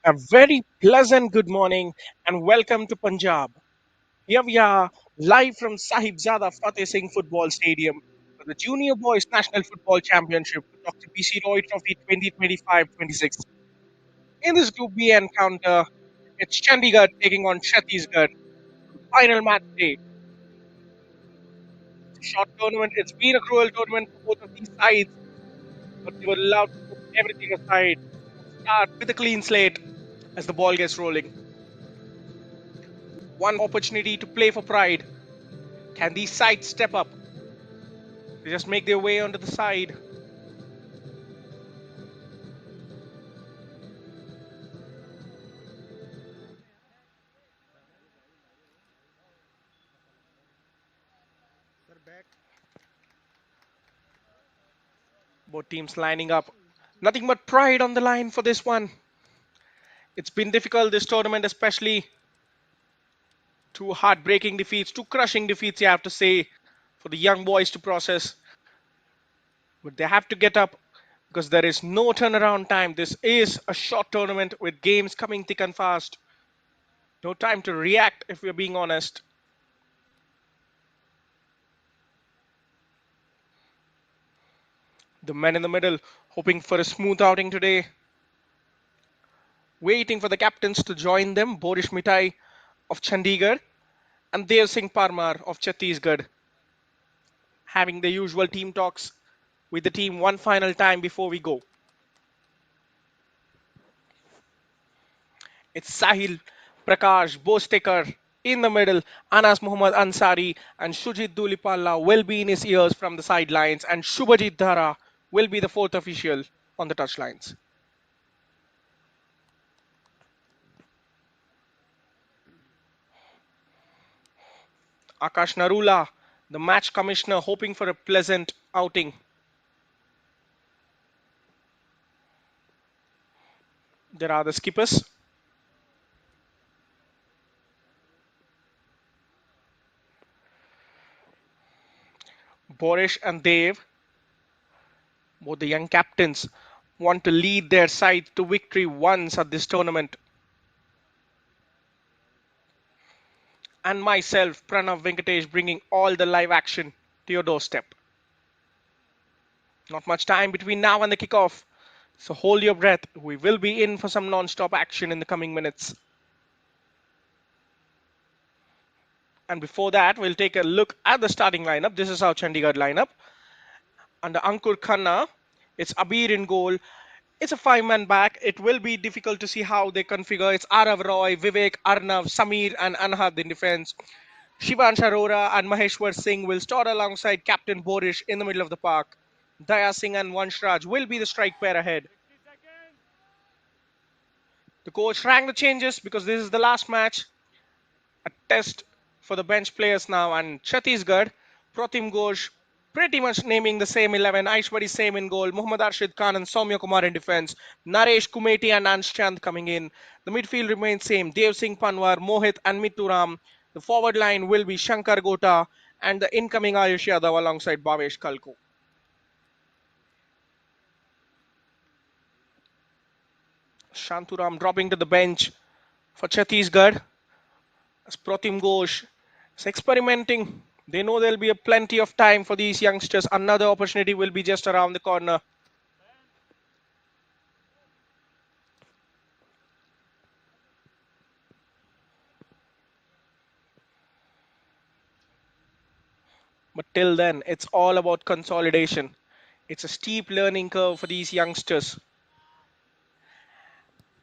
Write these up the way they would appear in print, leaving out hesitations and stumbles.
A very pleasant good morning and welcome to Punjab. Here we are live from Sahibzada Fateh Singh Football Stadium for the Junior Boys National Football Championship with Dr. PC Roy Trophy 2025-26. In this Group B encounter, it's Chandigarh taking on Chhattisgarh for the final match day. It's a short tournament. It's been a cruel tournament for both of these sides, but they were allowed to put everything aside and start with a clean slate as the ball gets rolling. One opportunity to play for pride. Can these sides step up? They just make their way onto the side. Both teams lining up. Nothing but pride on the line for this one. It's been difficult this tournament, especially two heartbreaking defeats, two crushing defeats, you have to say, for the young boys to process. But they have to get up because there is no turnaround time. This is a short tournament with games coming thick and fast. No time to react, if we're being honest. The men in the middle hoping for a smooth outing today, waiting for the captains to join them. Boris Mitai of Chandigarh and Dev Singh Parmar of Chhattisgarh having the usual team talks with the team one final time before we go. It's Sahil, Prakash, Bostekar in the middle. Anas Muhammad Ansari and Shujit Dulipalla will be in his ears from the sidelines, and Shubhajit Dhara will be the fourth official on the touchlines. Akash Narula, the match commissioner, hoping for a pleasant outing. There are the skippers. Boris and Dev, both the young captains, want to lead their side to victory once at this tournament. And myself, Pranav Venkatesh, bringing all the live action to your doorstep. Not much time between now and the kickoff, so hold your breath. We will be in for some non-stop action in the coming minutes. And before that, we'll take a look at the starting lineup. This is our Chandigarh lineup. Under Ankur Khanna, it's Abir in goal. It's a five-man back. It will be difficult to see how they configure. It's Arav Roy, Vivek, Arnav, Samir, and Anhad in defense. Shivansh Arora and Maheshwar Singh will start alongside Captain Borish in the middle of the park. Daya Singh and Vanshraj will be the strike pair ahead. The coach rang the changes because this is the last match. A test for the bench players now. And Chhattisgarh, Pratim Ghosh pretty much naming the same 11. Aishwari same in goal. Muhammad Arshid Khan and Soumya Kumar in defense. Naresh Kumeti and Ansh Chand coming in. The midfield remains same. Dev Singh Panwar, Mohit and Mituram. The forward line will be Shankar Gota and the incoming Ayush Yadav alongside Bhavesh Kalko. Shanturam dropping to the bench for Chhattisgarh as Pratim Ghosh is experimenting. They know there'll be a plenty of time for these youngsters. Another opportunity will be just around the corner. But till then, it's all about consolidation. It's a steep learning curve for these youngsters.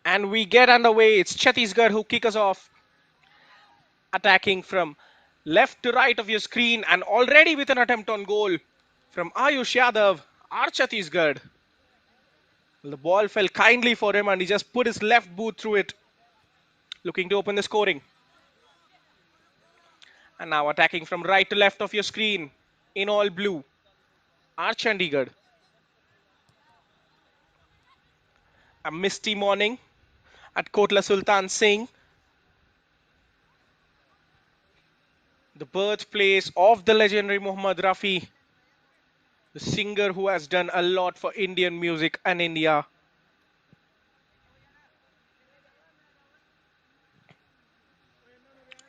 And we get underway. It's Chhattisgarh who kick us off, attacking from left to right of your screen, and already with an attempt on goal from Ayush Yadav, our Chhattisgarh. The ball fell kindly for him and he just put his left boot through it, looking to open the scoring. And now attacking from right to left of your screen in all blue, our Chandigarh. A misty morning at Kotla Sultan Singh, the birthplace of the legendary Muhammad Rafi. the singer who has done a lot for Indian music and India.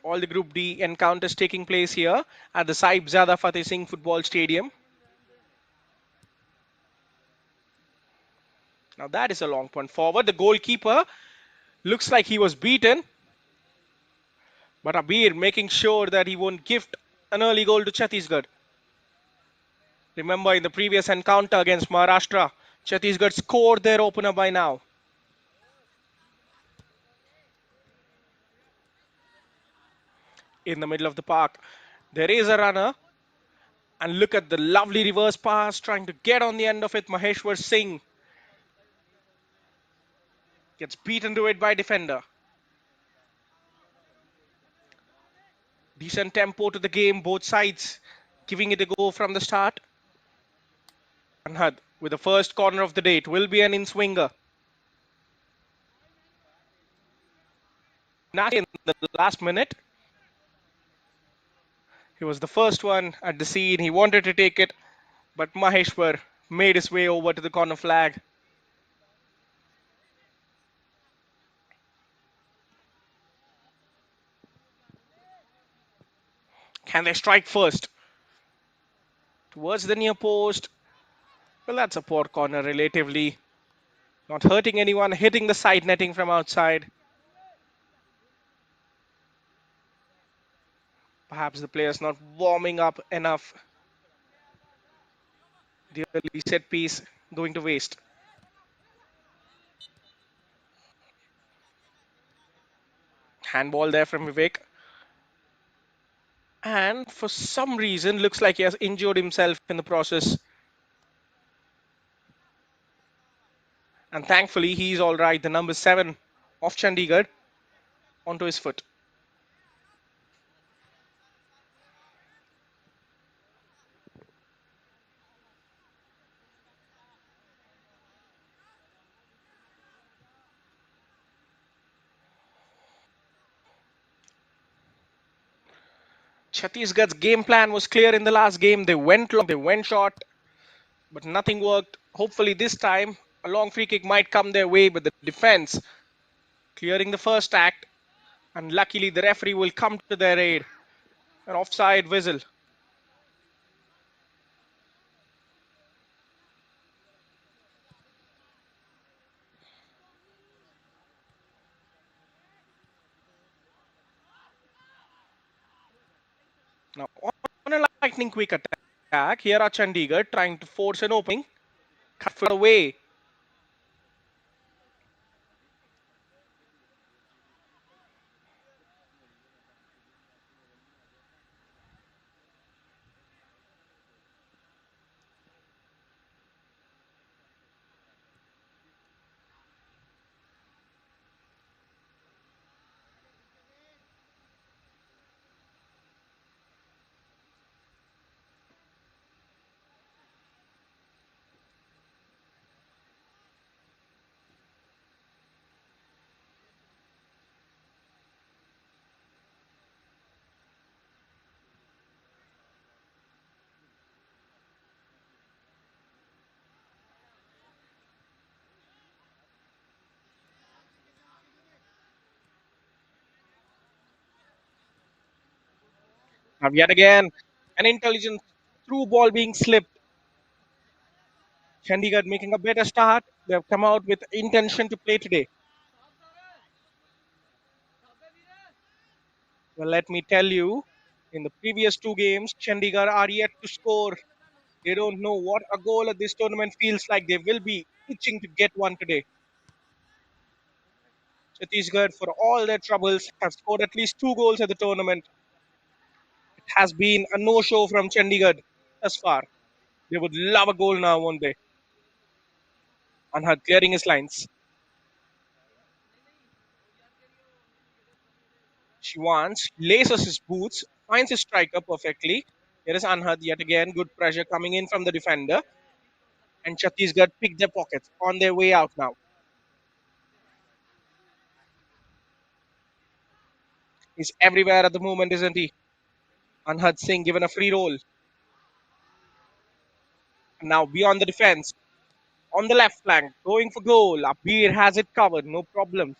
All the Group D encounters taking place here at the Sahibzada Fateh Singh Football Stadium. Now that is a long point forward. The goalkeeper looks like he was beaten, but Abir making sure that he won't gift an early goal to Chhattisgarh. Remember in the previous encounter against Maharashtra, Chhattisgarh scored their opener by now. In the middle of the park, there is a runner, and look at the lovely reverse pass trying to get on the end of it. Maheshwar Singh gets beaten to it by defender. Decent tempo to the game, both sides giving it a go from the start. Anhad with the first corner of the day. It will be an in-swinger. Not in the last minute. He was the first one at the scene. He wanted to take it, but Maheshwar made his way over to the corner flag. Can they strike first? Towards the near post. Well, that's a poor corner relatively. Not hurting anyone, hitting the side netting from outside. Perhaps the players not warming up enough. The early set piece going to waste. Handball there from Vivek. And for some reason, looks like he has injured himself in the process. And thankfully, he's all right. The number 7 of Chandigarh onto his foot. Chhattisgarh's game plan was clear in the last game. They went long, they went short, but nothing worked. Hopefully, this time a long free kick might come their way, but the defense clearing the first act. And luckily, the referee will come to their aid. An offside whistle. Now, on a lightning quick attack, here are Chandigarh trying to force an opening. Cut away. Now, yet again, an intelligent through ball being slipped. Chandigarh making a better start. They have come out with intention to play today. Well, let me tell you, in the previous two games, Chandigarh are yet to score. They don't know what a goal at this tournament feels like. They will be itching to get one today. Chhattisgarh, for all their troubles, have scored at least 2 goals at the tournament. It has been a no-show from Chandigarh thus far. They would love a goal now, won't they? Anhad clearing his lines. Shivans laces his boots, finds his striker perfectly. Here is Anhad yet again. Good pressure coming in from the defender. And Chhattisgarh pick their pockets on their way out now. He's everywhere at the moment, isn't he? Anhad Singh given a free roll. Now beyond the defense, on the left flank, going for goal. Abir has it covered, no problems.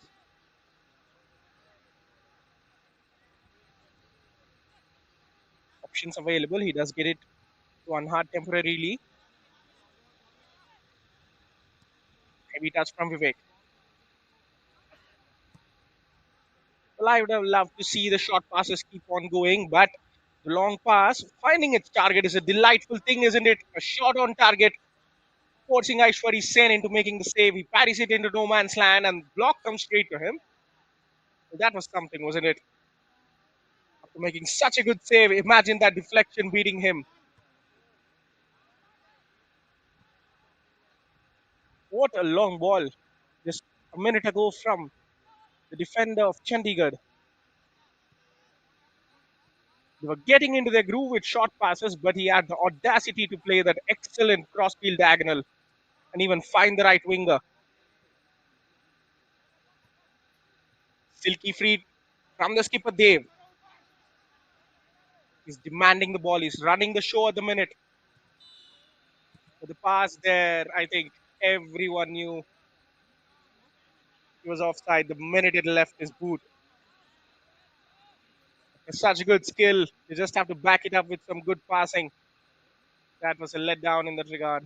Options available. He does get it to Anhad temporarily. Heavy touch from Vivek. Well, I would have loved to see the short passes keep on going, but the long pass, finding its target is a delightful thing, isn't it? A shot on target, forcing Aishwari Sen into making the save. He parries it into no man's land, and block comes straight to him. Well, that was something, wasn't it? After making such a good save, imagine that deflection beating him. What a long ball just a minute ago from the defender of Chandigarh. They were getting into their groove with short passes, but he had the audacity to play that excellent crossfield diagonal and even find the right winger. Silky free from the skipper Dave. He's demanding the ball. He's running the show at the minute. But the pass there, I think everyone knew he was offside the minute it left his boot. It's such good skill. You just have to back it up with some good passing. That was a letdown in that regard.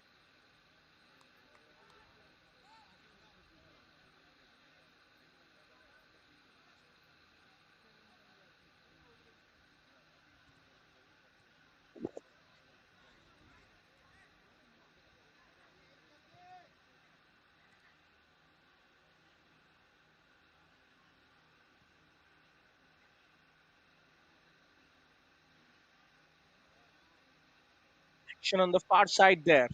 Action on the far side there.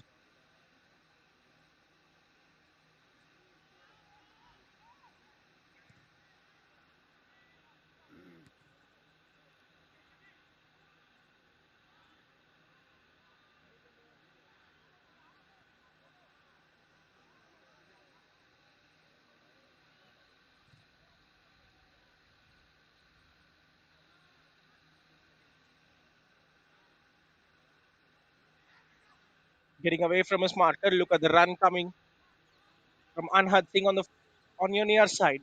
Getting away from his marker. Look at the run coming from Anhad Singh on your near side.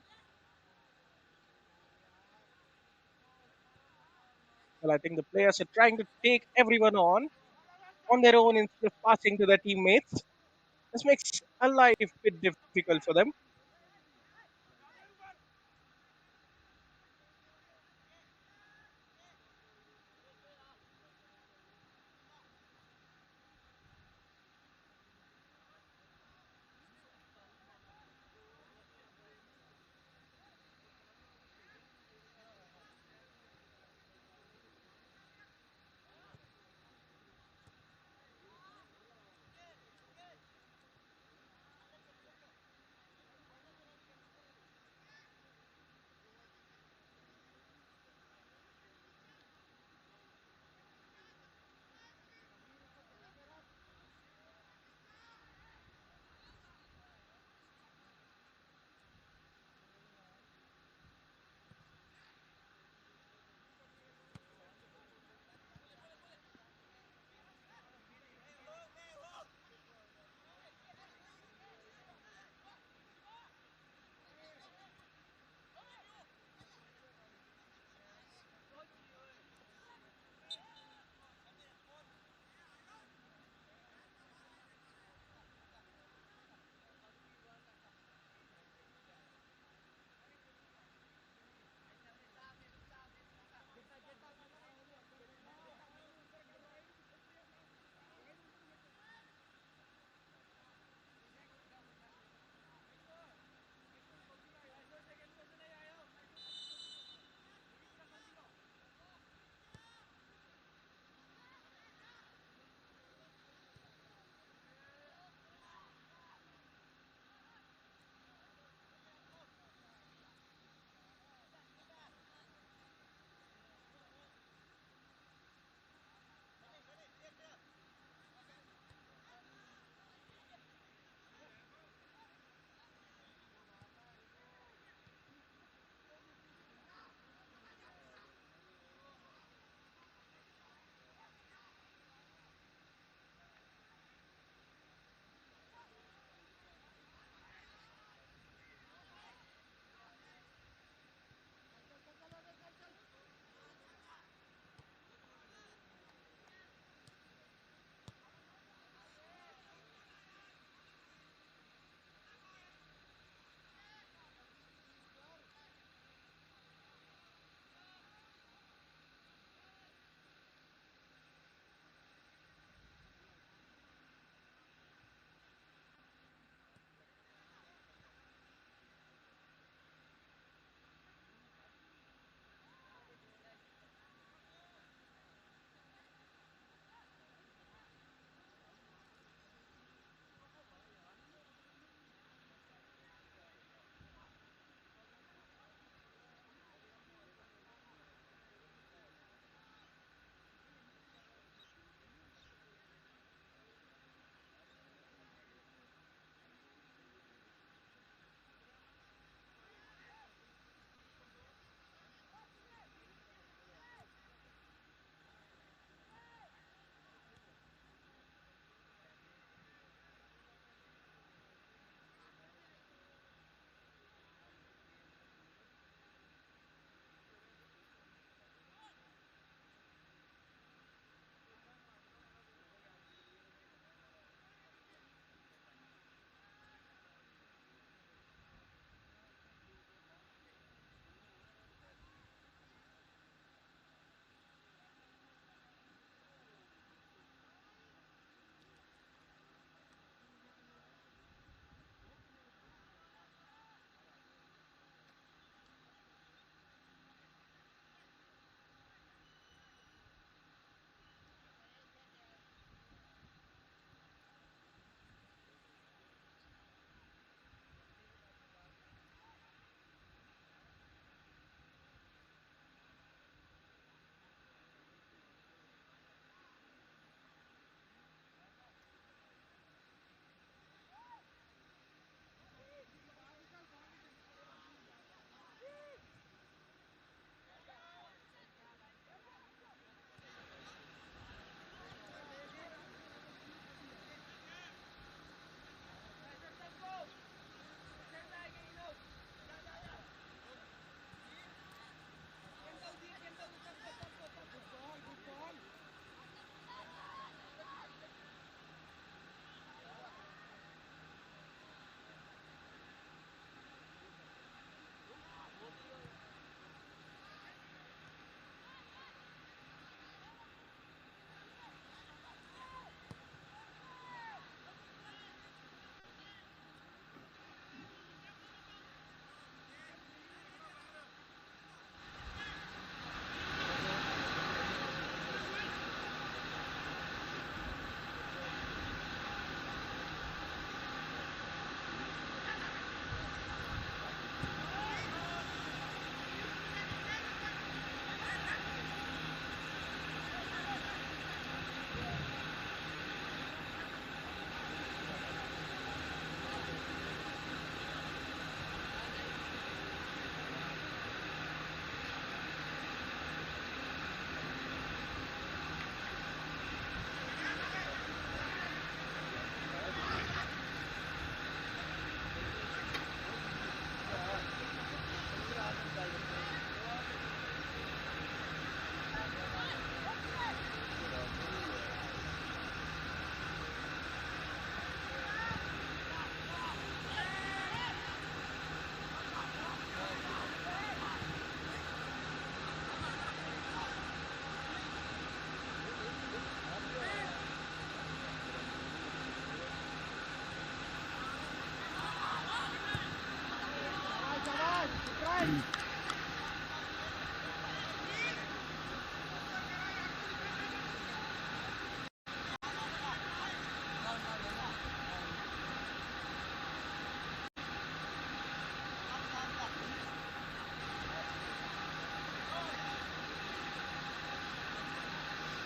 Well, I think the players are trying to take everyone on their own instead of passing to their teammates. This makes a life bit difficult for them.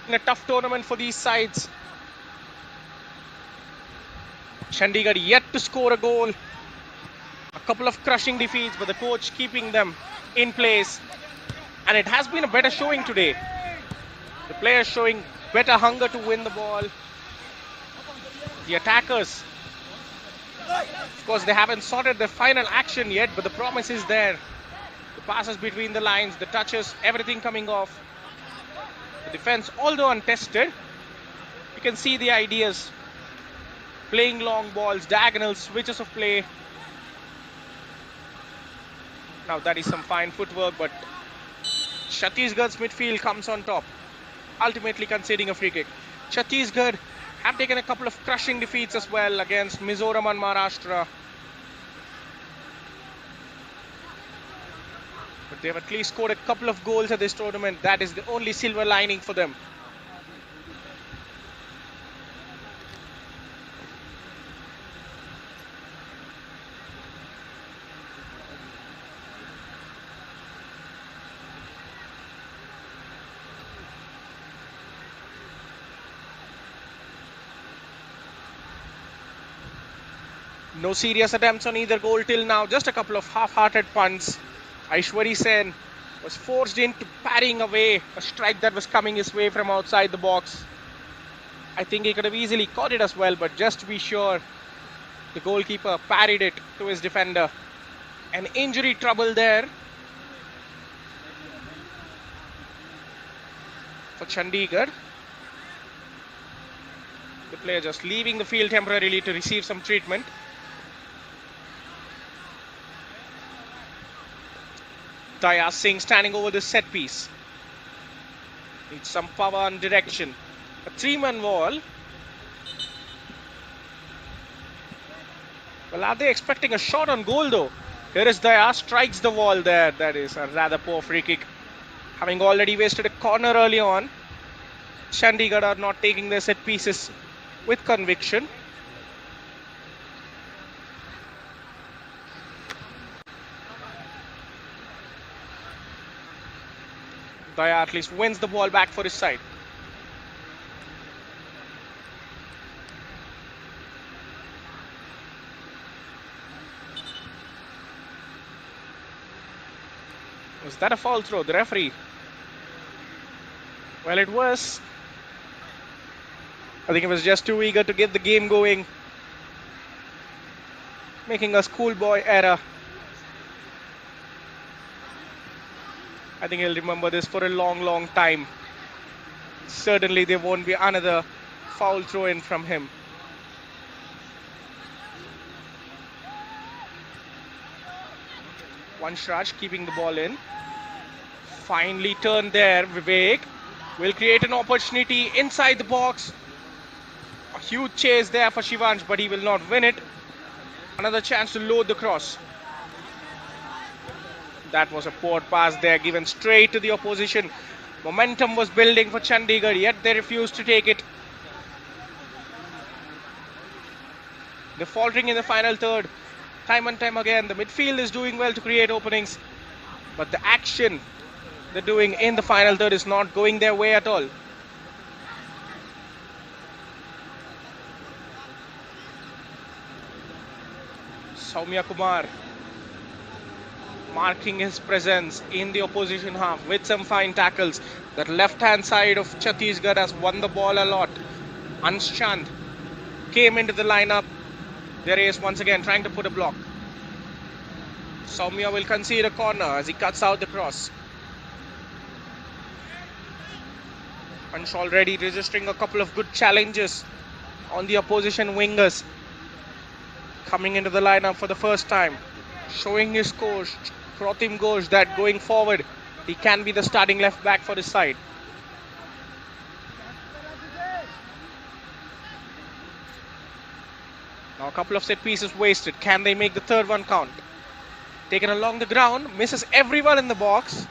In a tough tournament for these sides. Chandigarh yet to score a goal. A couple of crushing defeats, but the coach keeping them in place. And it has been a better showing today. The players showing better hunger to win the ball. The attackers, of course, they haven't sorted the final action yet, but the promise is there. The passes between the lines, the touches, everything coming off. The defense, although untested, you can see the ideas. Playing long balls, diagonal switches of play. Now that is some fine footwork, but Chhattisgarh's midfield comes on top, ultimately conceding a free kick. Chhattisgarh have taken a couple of crushing defeats as well against Mizoram and Maharashtra. But they have at least scored a couple of goals at this tournament. That is the only silver lining for them. No serious attempts on either goal till now, just a couple of half-hearted punts. Aishwari Sen was forced into parrying away a strike that was coming his way from outside the box. I think he could have easily caught it as well, but just to be sure, the goalkeeper parried it to his defender. An injury trouble there for Chandigarh. The player just leaving the field temporarily to receive some treatment. Daya Singh standing over the set piece. Needs some power and direction. A three-man wall. Well, are they expecting a shot on goal though? Here is Daya, strikes the wall there. That is a rather poor free kick. Having already wasted a corner early on, Chandigarh are not taking their set pieces with conviction. Daya at least wins the ball back for his side. Was that a foul throw? The referee. Well, it was. I think he was just too eager to get the game going, making a schoolboy error. I think he'll remember this for a long, long time. Certainly there won't be another foul throw in from him. Vanshraj keeping the ball in. Finely turned there. Vivek will create an opportunity inside the box. A huge chase there for Shivansh, but he will not win it. Another chance to load the cross. That was a poor pass there, given straight to the opposition. Momentum was building for Chandigarh, yet they refused to take it. They're faltering in the final third. Time and time again, the midfield is doing well to create openings, but the action they're doing in the final third is not going their way at all. Soumya Kumar marking his presence in the opposition half with some fine tackles. That left-hand side of Chhattisgarh has won the ball a lot. Anshchand came into the lineup. There he is once again trying to put a block. Soumya will concede a corner as he cuts out the cross. Ansh already registering a couple of good challenges on the opposition wingers. Coming into the lineup for the first time. Showing his coach, Pratim Ghosh, that going forward, he can be the starting left back for his side. Now a couple of set pieces wasted. Can they make the third one count? Taken along the ground, misses everyone in the box.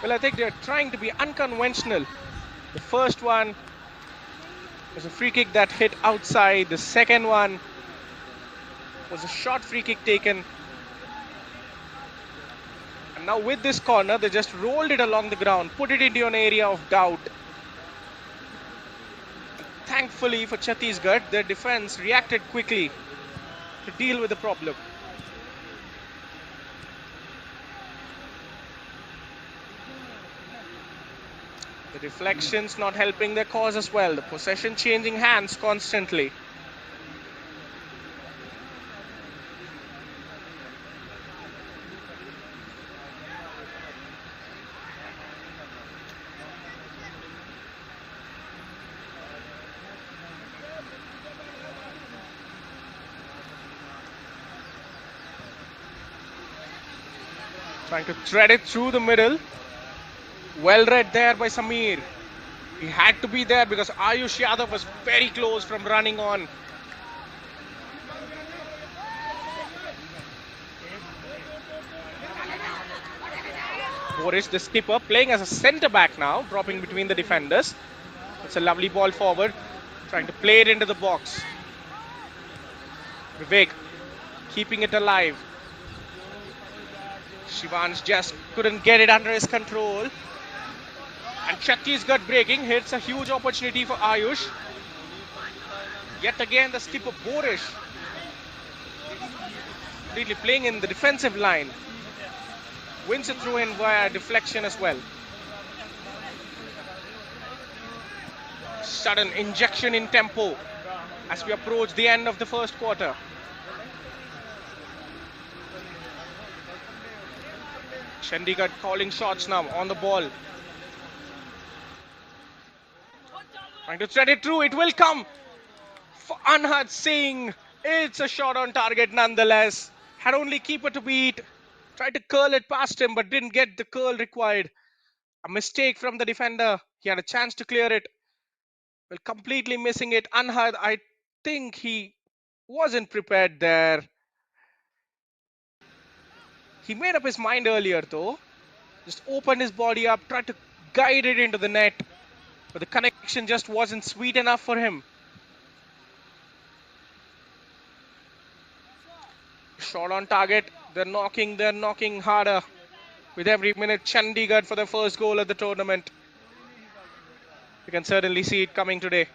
Well, I think they're trying to be unconventional. The first one was a free kick that hit outside. The second one was a short free kick taken. Now with this corner, they just rolled it along the ground, put it into an area of doubt. Thankfully for Chhattisgarh, their defense reacted quickly to deal with the problem. The deflections not helping their cause as well. The possession changing hands constantly. Trying to thread it through the middle. Well read there by Samir. He had to be there because Ayush Yadav was very close from running on. Boris, the skipper, playing as a centre back now, dropping between the defenders. It's a lovely ball forward, trying to play it into the box. Vivek keeping it alive. Shivansh just couldn't get it under his control. And Chhattisgarh breaking hits a huge opportunity for Ayush. Yet again the skipper Boris completely playing in the defensive line. Wins it through in via deflection as well. Sudden injection in tempo as we approach the end of the first quarter. Chandigarh calling shots now on the ball. Trying to thread it through. It will come for Anhad Singh. It's a shot on target nonetheless. Had only keeper to beat. Tried to curl it past him but didn't get the curl required. A mistake from the defender. He had a chance to clear it. Well, completely missing it. Anhad, I think he wasn't prepared there. He made up his mind earlier though. Just opened his body up, tried to guide it into the net. But the connection just wasn't sweet enough for him. Shot on target. They're knocking harder. With every minute, Chandigarh for their first goal of the tournament. You can certainly see it coming today.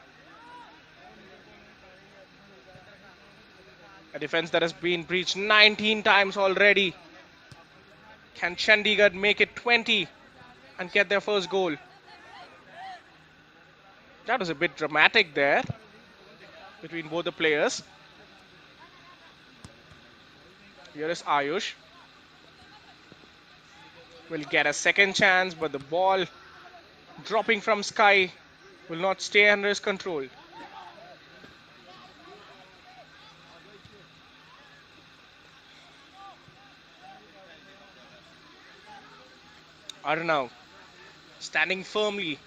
A defense that has been breached 19 times already. Can Chandigarh make it 20 and get their first goal? That was a bit dramatic there between both the players. Here is Ayush. Will get a second chance, but the ball dropping from Sky will not stay under his control. Arnav standing firmly.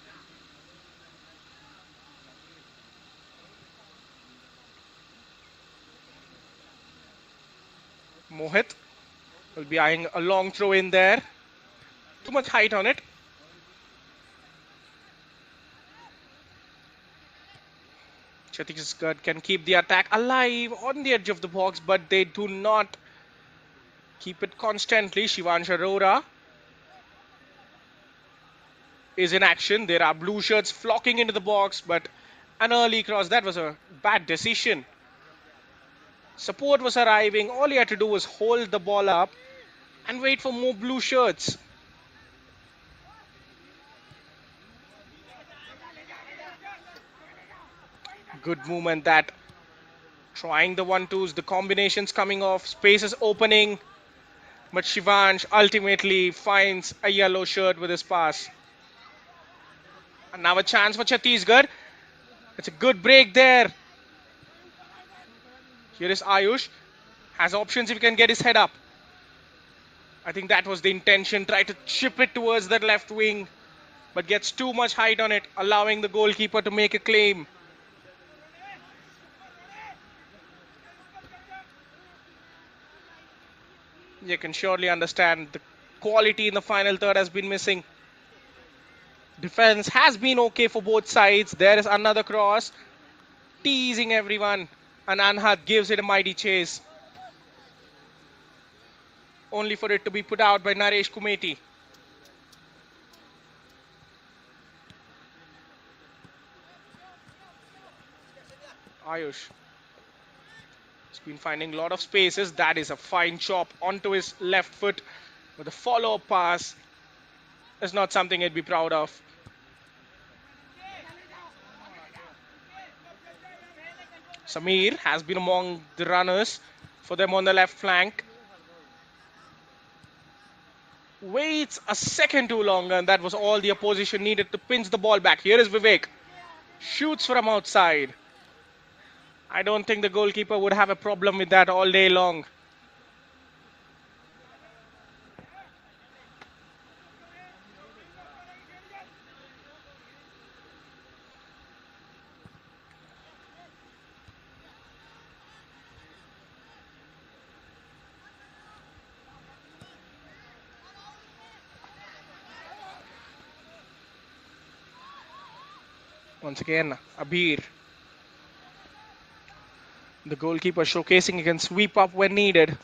Mohit will be eyeing a long throw in there. Too much height on it. Chhattisgarh can keep the attack alive on the edge of the box, but they do not keep it constantly. Shivansh Arora is in action. There are blue shirts flocking into the box, but an early cross. That was a bad decision. Support was arriving. All he had to do was hold the ball up and wait for more blue shirts. Good movement that. Trying the 1-2s, the combinations coming off, spaces opening. But Shivansh ultimately finds a yellow shirt with his pass. And now a chance for Chhattisgarh. It's a good break there. Here is Ayush. Has options if he can get his head up. I think that was the intention. Try to chip it towards that left wing. But gets too much height on it, allowing the goalkeeper to make a claim. You can surely understand the quality in the final third has been missing. Defense has been okay for both sides. There is another cross. Teasing everyone. And Anhad gives it a mighty chase. only for it to be put out by Naresh Kumeti. Ayush has been finding a lot of spaces. That is a fine chop onto his left foot, but the follow-up pass is not something he'd be proud of. Samir has been among the runners for them on the left flank. Waits a second too long, and that was all the opposition needed to pinch the ball back. Here is Vivek. Shoots from outside. I don't think the goalkeeper would have a problem with that all day long. Once again, Abir. The goalkeeper showcasing he can sweep up when needed.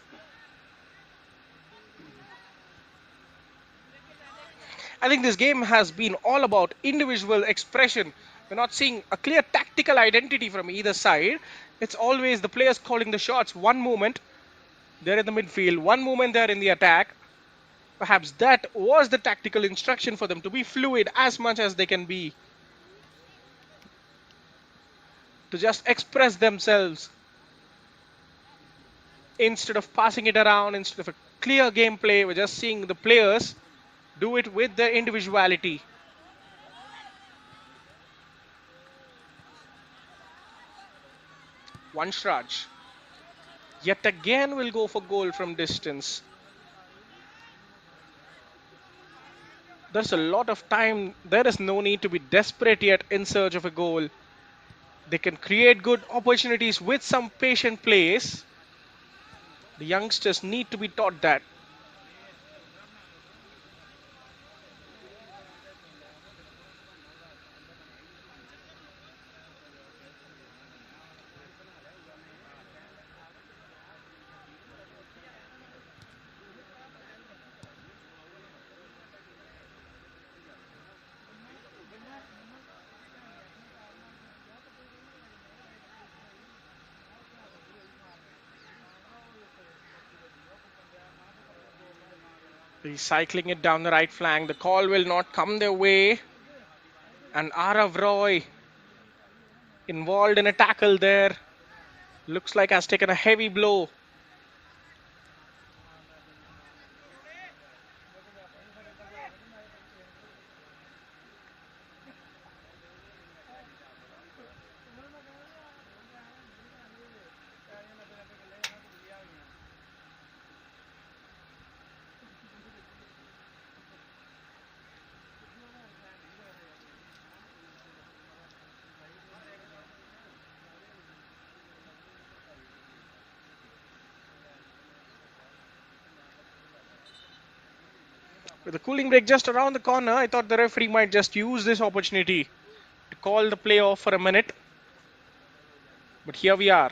I think this game has been all about individual expression. We're not seeing a clear tactical identity from either side. It's always the players calling the shots. One moment they're in the midfield, one moment they're in the attack. Perhaps that was the tactical instruction for them to be fluid as much as they can be, to just express themselves instead of passing it around, instead of a clear gameplay. We're just seeing the players do it with their individuality. Vanshraj yet again will go for goal from distance. There's a lot of time. There is no need to be desperate yet in search of a goal. They can create good opportunities with some patient plays. The youngsters need to be taught that. Recycling it down the right flank. The call will not come their way. And Arav Roy involved in a tackle there. Looks like has taken a heavy blow. With the cooling break just around the corner, I thought the referee might just use this opportunity to call the play off for a minute. But here we are.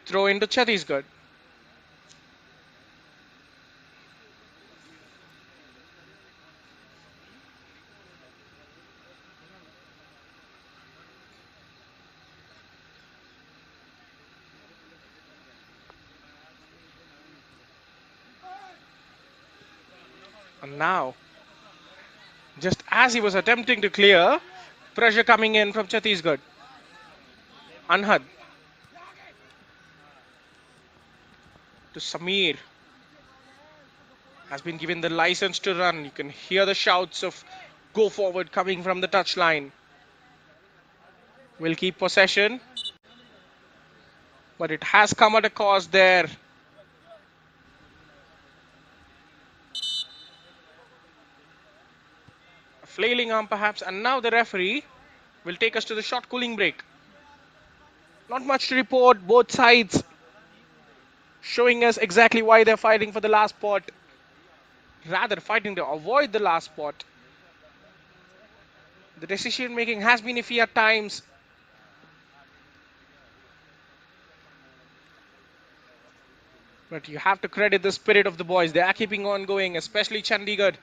Throw into Chhattisgarh. And now, just as he was attempting to clear, pressure coming in from Chhattisgarh. Anhad to Samir. Has been given the license to run. You can hear the shouts of go forward coming from the touchline. Will keep possession. But it has come at a cost there. A flailing arm perhaps. And now the referee will take us to the short cooling break. Not much to report. Both sides showing us exactly why they're fighting for the last spot. Rather fighting to avoid the last spot. The decision making has been iffy at times. But you have to credit the spirit of the boys. They are keeping on going, especially Chandigarh.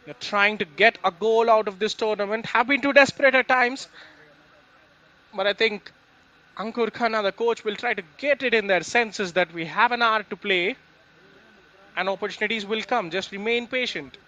They're trying to get a goal out of this tournament. Have been too desperate at times. But I think Ankur Khanna, the coach, will try to get it in their senses that we have an hour to play and opportunities will come. Just remain patient.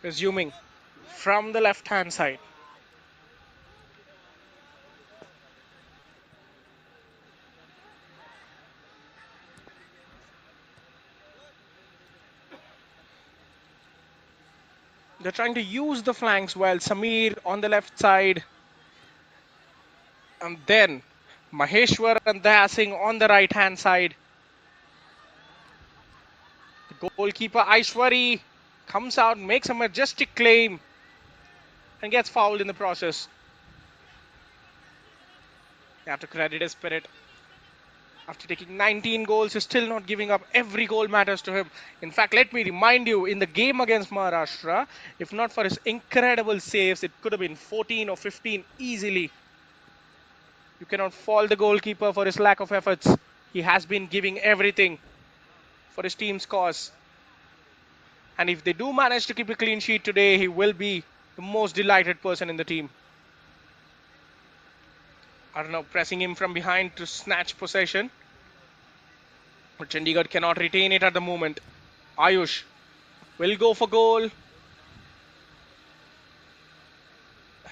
Resuming from the left hand side. They're trying to use the flanks well. Samir on the left side. And then Maheshwar and Daya Singh on the right hand side. The goalkeeper Aishwari comes out, makes a majestic claim, and gets fouled in the process. You have to credit his spirit. After taking 19 goals, he's still not giving up. Every goal matters to him. In fact, let me remind you, in the game against Maharashtra, if not for his incredible saves, it could have been 14 or 15 easily. You cannot fault the goalkeeper for his lack of efforts. He has been giving everything for his team's cause. And if they do manage to keep a clean sheet today, he will be the most delighted person in the team. Arnav pressing him from behind to snatch possession. But Chandigarh cannot retain it at the moment. Ayush will go for goal.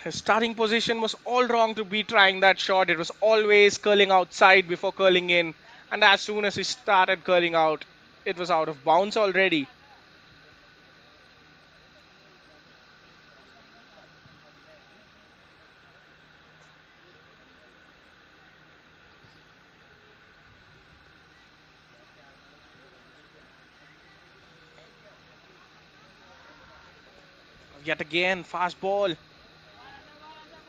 His starting position was all wrong to be trying that shot. It was always curling outside before curling in. And as soon as he started curling out, it was out of bounds already. Yet again, fast ball.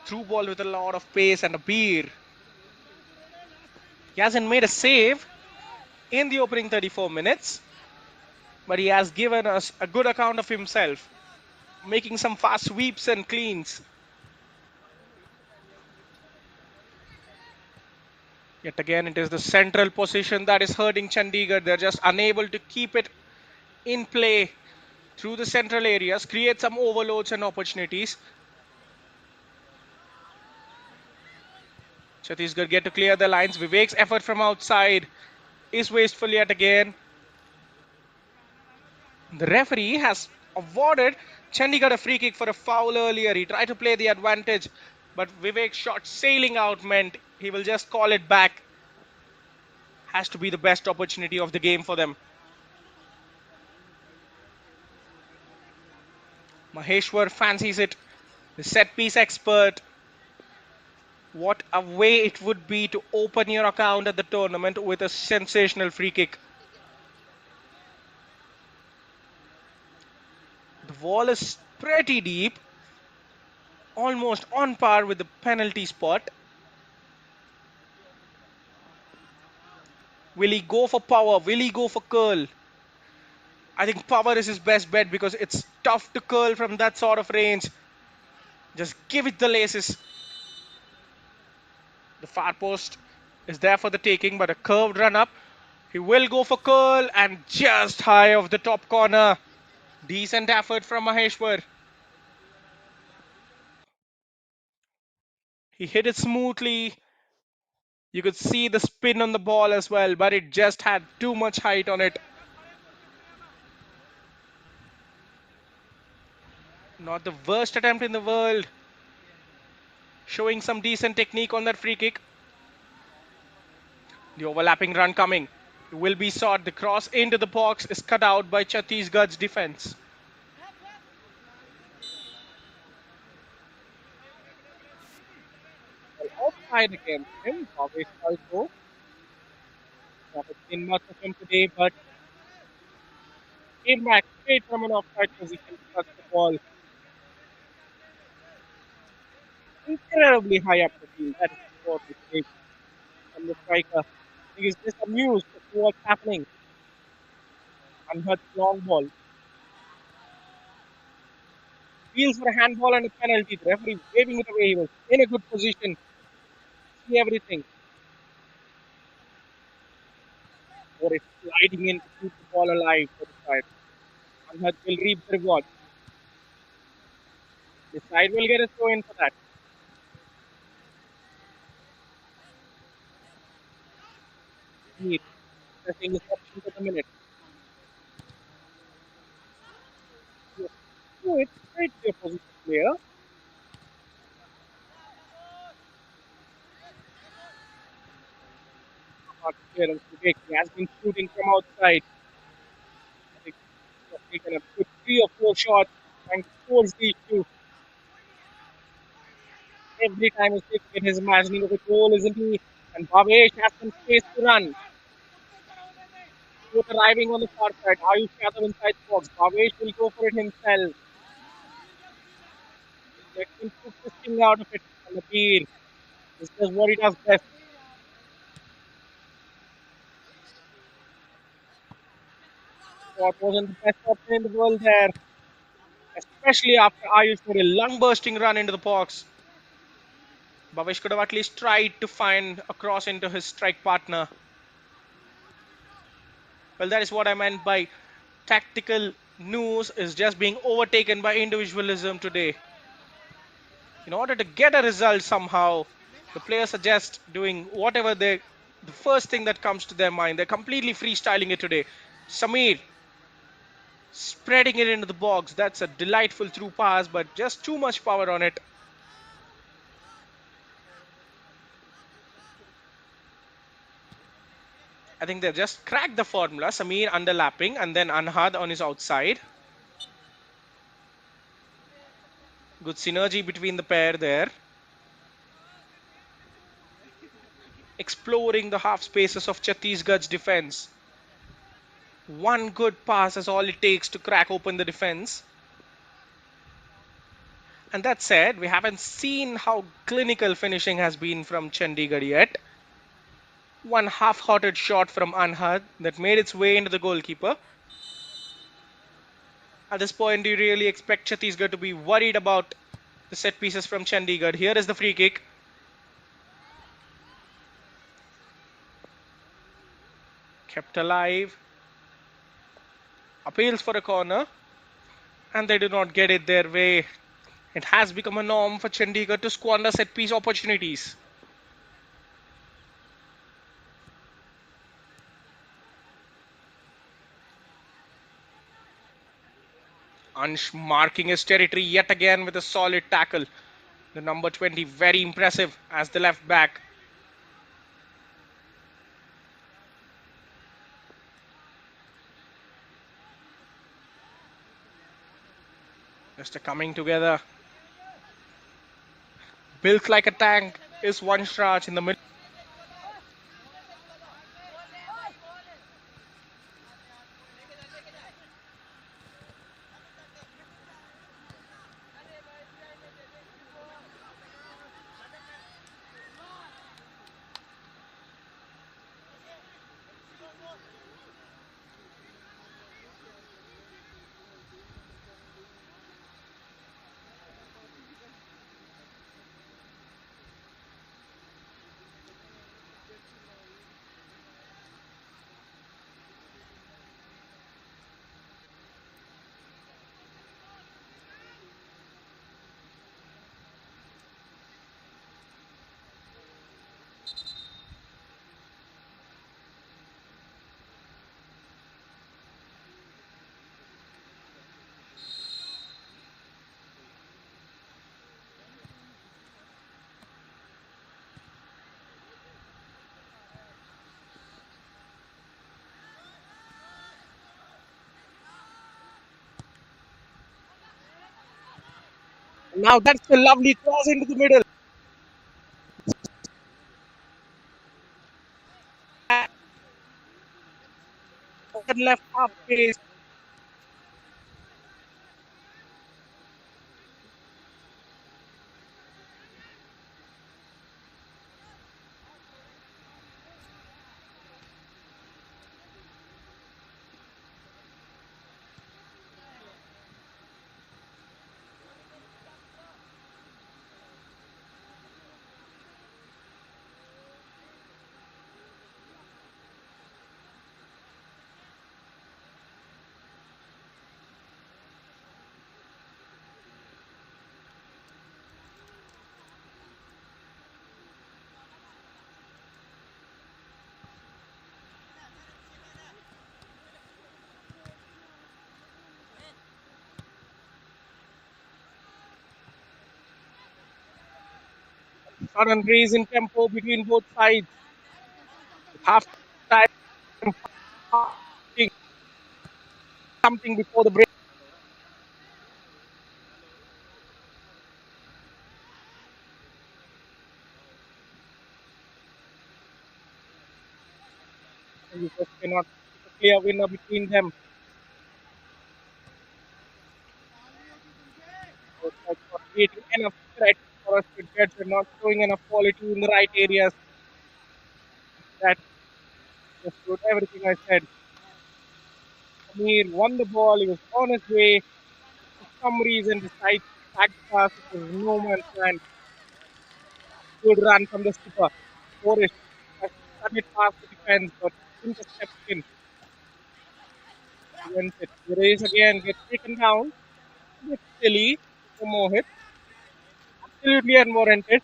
Through ball with a lot of pace and a beer. He hasn't made a save in the opening 34 minutes, but he has given us a good account of himself, making some fast sweeps and cleans. Yet again, it is the central position that is hurting Chandigarh. They're just unable to keep it in play through the central areas, create some overloads and opportunities. Chhattisgarh get to clear the lines. Vivek's effort from outside is wasteful yet again. The referee has awarded Chandigarh a free kick for a foul earlier. He tried to play the advantage, but Vivek's shot sailing out meant he will just call it back. Has to be the best opportunity of the game for them. Maheshwar fancies it. The set piece expert. What a way it would be to open your account at the tournament with a sensational free kick. The wall is pretty deep, almost on par with the penalty spot. Will he go for power? Will he go for curl? I think power is his best bet because it's tough to curl from that sort of range. Just give it the laces. The far post is there for the taking, but a curved run up. He will go for curl and just high of the top corner. Decent effort from Maheshwar. He hit it smoothly. You could see the spin on the ball as well, but it just had too much height on it. Not the worst attempt in the world. Showing some decent technique on that free kick. The overlapping run coming. It will be sought. The cross into the box is cut out by Chhattisgarh's defense. Well, offside against him. Always also. Haven't seen much of him today, but came back straight from an offside position to touch the ball incredibly high up the field. That is what it takes from the striker. He is just amused to see what's happening. Unhurt long ball. Feels for a handball and a penalty. The referee waving it away. He was in a good position. See everything. Or it's sliding in to keep the ball alive for the side. Unhurt will reap the reward. The side will get a throw in for that. Need. Pressing his option for the minute. Yes. So it's straight to a position player. Not clearance to take. He has been shooting from outside. I think he has taken a good 3 or 4 shots and towards the issue. Every time he's taking it, he's imagining of a goal, isn't he? And Bhavesh has some space to run. Both arriving on the far side. Ayush Yadav inside the box. Bhavesh will go for it himself. Let him put the sting out of it. And Nadir is just what he does best. What wasn't the best option in the world there, especially after Ayush made a lung bursting run into the box. Bhavesh could have at least tried to find a cross into his strike partner. Well, that is what I meant by tactical news is just being overtaken by individualism today. In order to get a result somehow, the players are just doing whatever the first thing that comes to their mind. They're completely freestyling it today. Samir spreading it into the box. That's a delightful through pass, but just too much power on it. I think they've just cracked the formula. Samir underlapping and then Anhad on his outside. Good synergy between the pair there. Exploring the half spaces of Chhattisgarh's defense. One good pass is all it takes to crack open the defense. And that said, we haven't seen how clinical finishing has been from Chandigarh yet. One half-hearted shot from Anhad that made its way into the goalkeeper. At this point, do you really expect Chhattisgarh to be worried about the set pieces from Chandigarh? Here is the free kick. Kept alive. Appeals for a corner. And they do not get it their way. It has become a norm for Chandigarh to squander set piece opportunities. Ansh marking his territory yet again with a solid tackle. The number 20 very impressive as the left back. Just a coming together. Built like a tank is Vanshraj in the middle. Now that's a lovely cross into the middle. And left half pace. Sudden raise in tempo between both sides. Half time something before the break. You just cannot keep a clear winner between them. So it's like not creating enough threat for us to get. They're not showing enough quality in the right areas. That just showed everything I said. Amir won the ball. He was on his way. For some reason, decides to tag the pass. It was no man's land. Good run from the skipper. Boris has cut it past the defense, but interception prevents it. The race again gets taken down. A bit silly for Mohit. Absolutely unwarranted.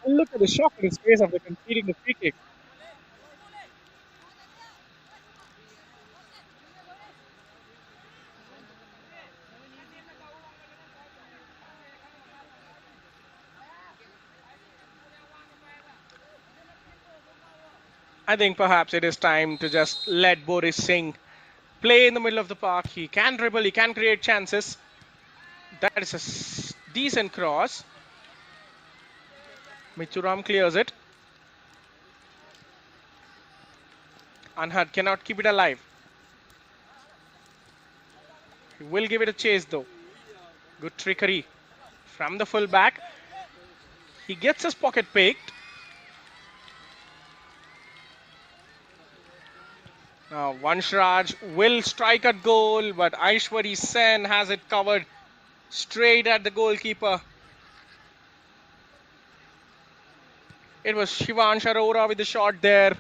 And look at the shock on his face after conceding the free kick. I think perhaps it is time to just let Boris Singh play in the middle of the park. He can dribble, he can create chances. That is a decent cross. Michuram clears it. Anhad cannot keep it alive. He will give it a chase though. Good trickery from the fullback. He gets his pocket picked. Now Vanshraj will strike at goal, but Aishwari Sen has it covered straight at the goalkeeper. It was Shivansh Arora with the shot there.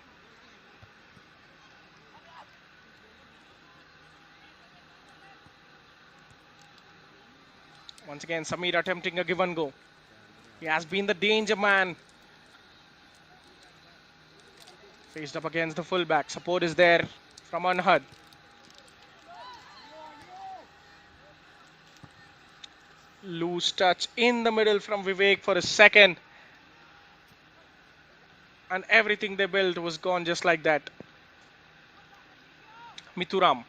Once again, Samir attempting a give and go. He has been the danger man. Faced up against the fullback. Support is there from Anhad. Loose touch in the middle from Vivek for a second. And everything they built was gone just like that. Mithuram.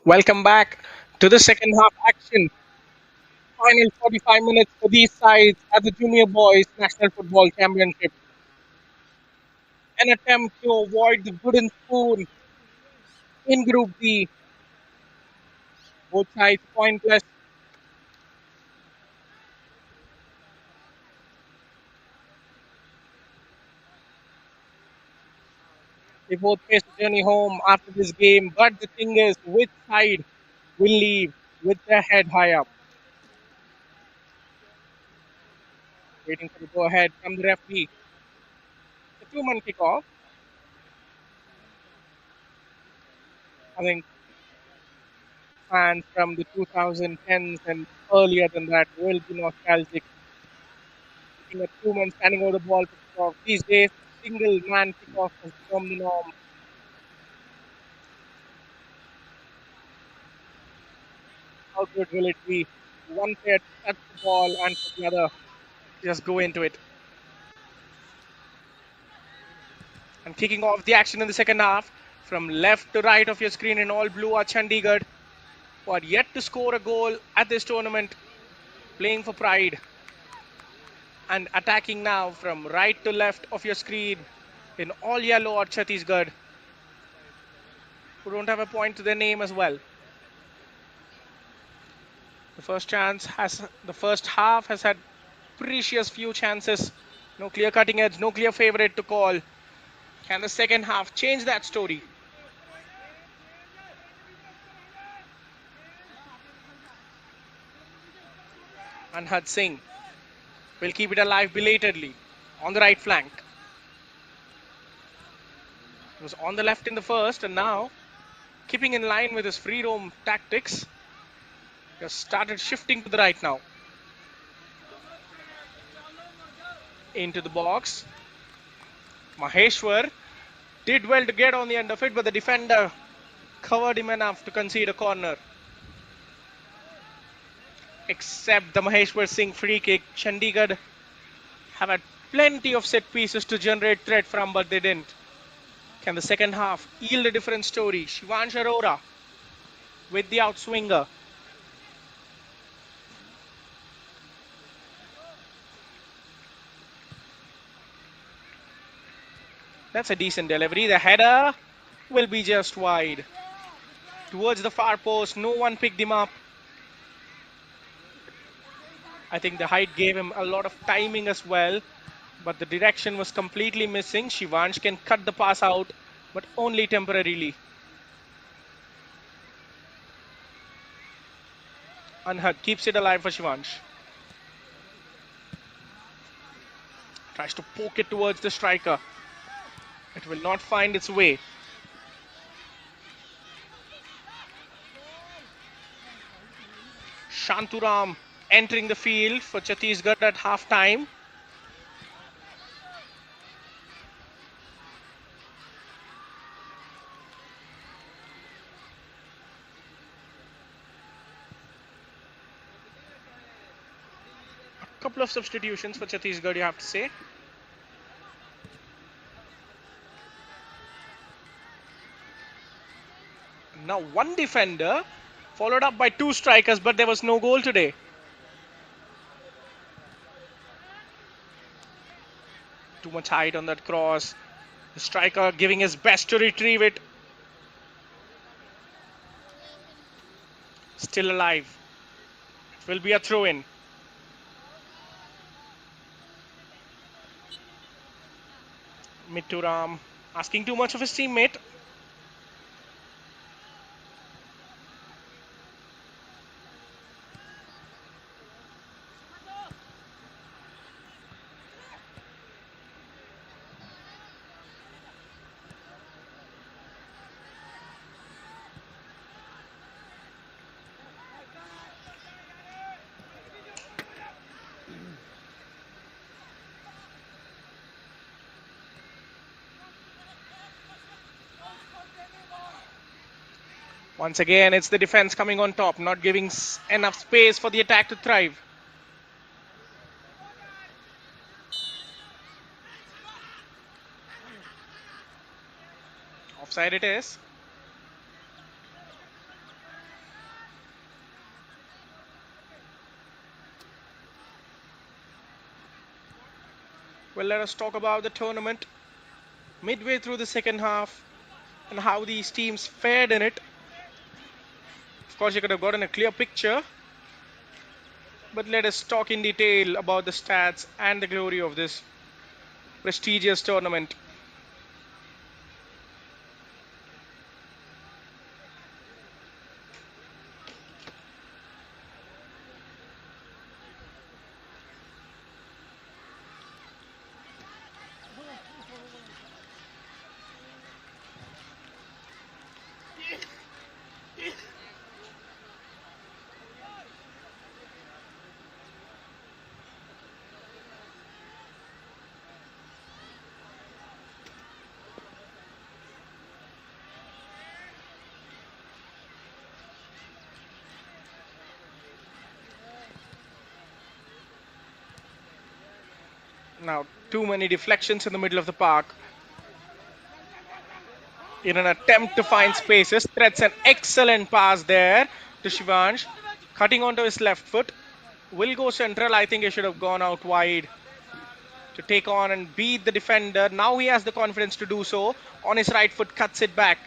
Welcome back to the second half action. Final 45 minutes for these sides at the Junior Boys National Football Championship. An attempt to avoid the wooden spoon in Group D. Both sides pointless. They both face a journey home after this game. But the thing is, which side will leave with their head high up? Waiting for the go ahead from the referee. The two-man kickoff. I think fans from the 2010s and earlier than that will be nostalgic. Looking at two men standing over the ball for kickoff. These days, a single man kickoff has become the norm. How good will it be? One player to touch the ball and for the other just go into it. And kicking off the action in the second half, from left to right of your screen in all blue are Chandigarh, who are yet to score a goal at this tournament, playing for pride. And attacking now from right to left of your screen in all yellow are Chhattisgarh, who don't have a point to their name as well. The first half has had precious few chances. No clear cutting edge, no clear favorite to call. Can the second half change that story? And Singh will keep it alive belatedly on the right flank. He was on the left in the first, and now, keeping in line with his free roam tactics, he has started shifting to the right now. Into the box. Maheshwar did well to get on the end of it, but the defender covered him enough to concede a corner. Except the Maheshwar Singh free kick, Chandigarh have had plenty of set pieces to generate threat from, but they didn't. Can the second half yield a different story? Shivansh Arora with the outswinger. That's a decent delivery. The header will be just wide. Towards the far post, no one picked him up. I think the height gave him a lot of timing as well, but the direction was completely missing. Shivansh can cut the pass out, but only temporarily. Anhad keeps it alive for Shivansh. Tries to poke it towards the striker. It will not find its way. Shanturam entering the field for Chhattisgarh at half time. A couple of substitutions for Chhattisgarh, you have to say. Now one defender, followed up by two strikers, but there was no goal today. Too much height on that cross. The striker giving his best to retrieve it. Still alive. It will be a throw-in. Mitturam asking too much of his teammate. Once again, it's the defense coming on top, not giving enough space for the attack to thrive. Offside it is. Well, let us talk about the tournament midway through the second half and how these teams fared in it. Of course, you could have gotten a clear picture, but let us talk in detail about the stats and the glory of this prestigious tournament. Now, too many deflections in the middle of the park. In an attempt to find spaces, threads an excellent pass there to Shivansh, cutting onto his left foot. Will go central. I think he should have gone out wide to take on and beat the defender. Now he has the confidence to do so. On his right foot, cuts it back.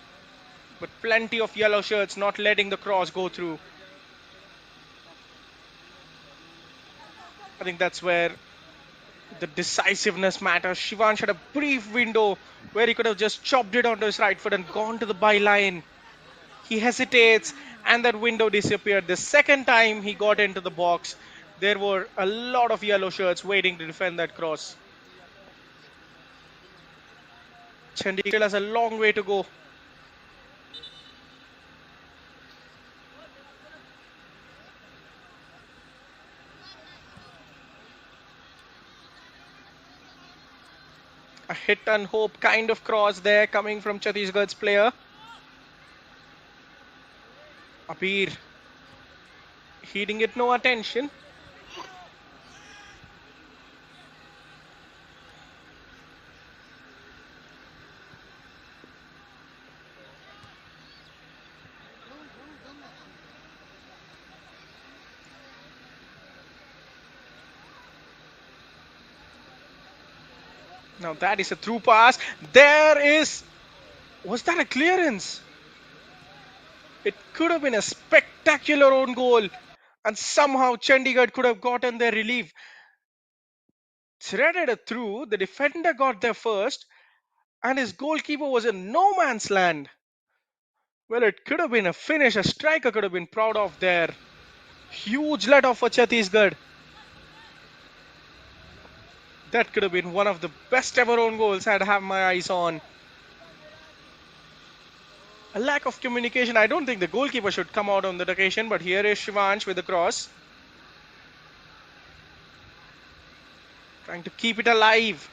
But plenty of yellow shirts not letting the cross go through. I think that's where the decisiveness matters. Shivansh had a brief window where he could have just chopped it onto his right foot and gone to the byline. He hesitates and that window disappeared. The second time he got into the box, there were a lot of yellow shirts waiting to defend that cross. Chandigarh has a long way to go. A hit and hope kind of cross there coming from Chhattisgarh's player. Abir heeding it no attention. Now that is a through pass. There is... Was that a clearance? It could have been a spectacular own goal. And somehow Chandigarh could have gotten their relief. Threaded it through. The defender got there first. And his goalkeeper was in no man's land. Well, it could have been a finish. A striker could have been proud of there. Huge let off for Chhattisgarh. That could have been one of the best ever own goals I'd have my eyes on. A lack of communication. I don't think the goalkeeper should come out on that occasion, but here is Shivansh with the cross. Trying to keep it alive.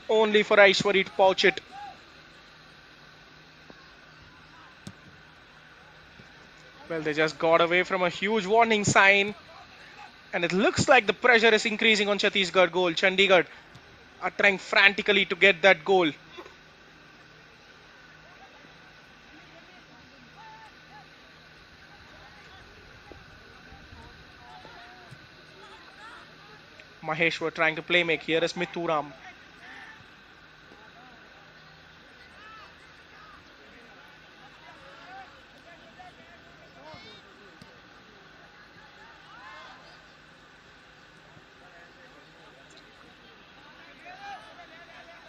Only for Aishwari to pouch it. Well, they just got away from a huge warning sign. And it looks like the pressure is increasing on Chhattisgarh goal. Chandigarh are trying frantically to get that goal. Mahesh were trying to play make. Here is Mithuram.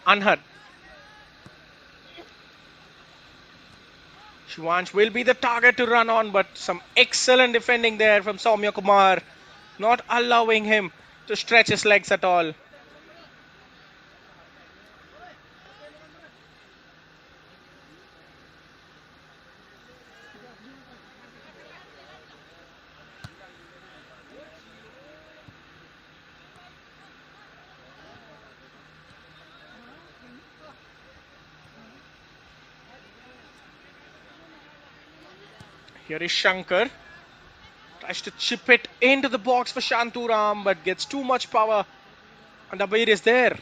Anhad. Shivansh will be the target to run on, but some excellent defending there from Soumya Kumar, not allowing him to stretch his legs at all. Here is Shankar. Tries to chip it into the box for Shanturam, but gets too much power. And Abir is there.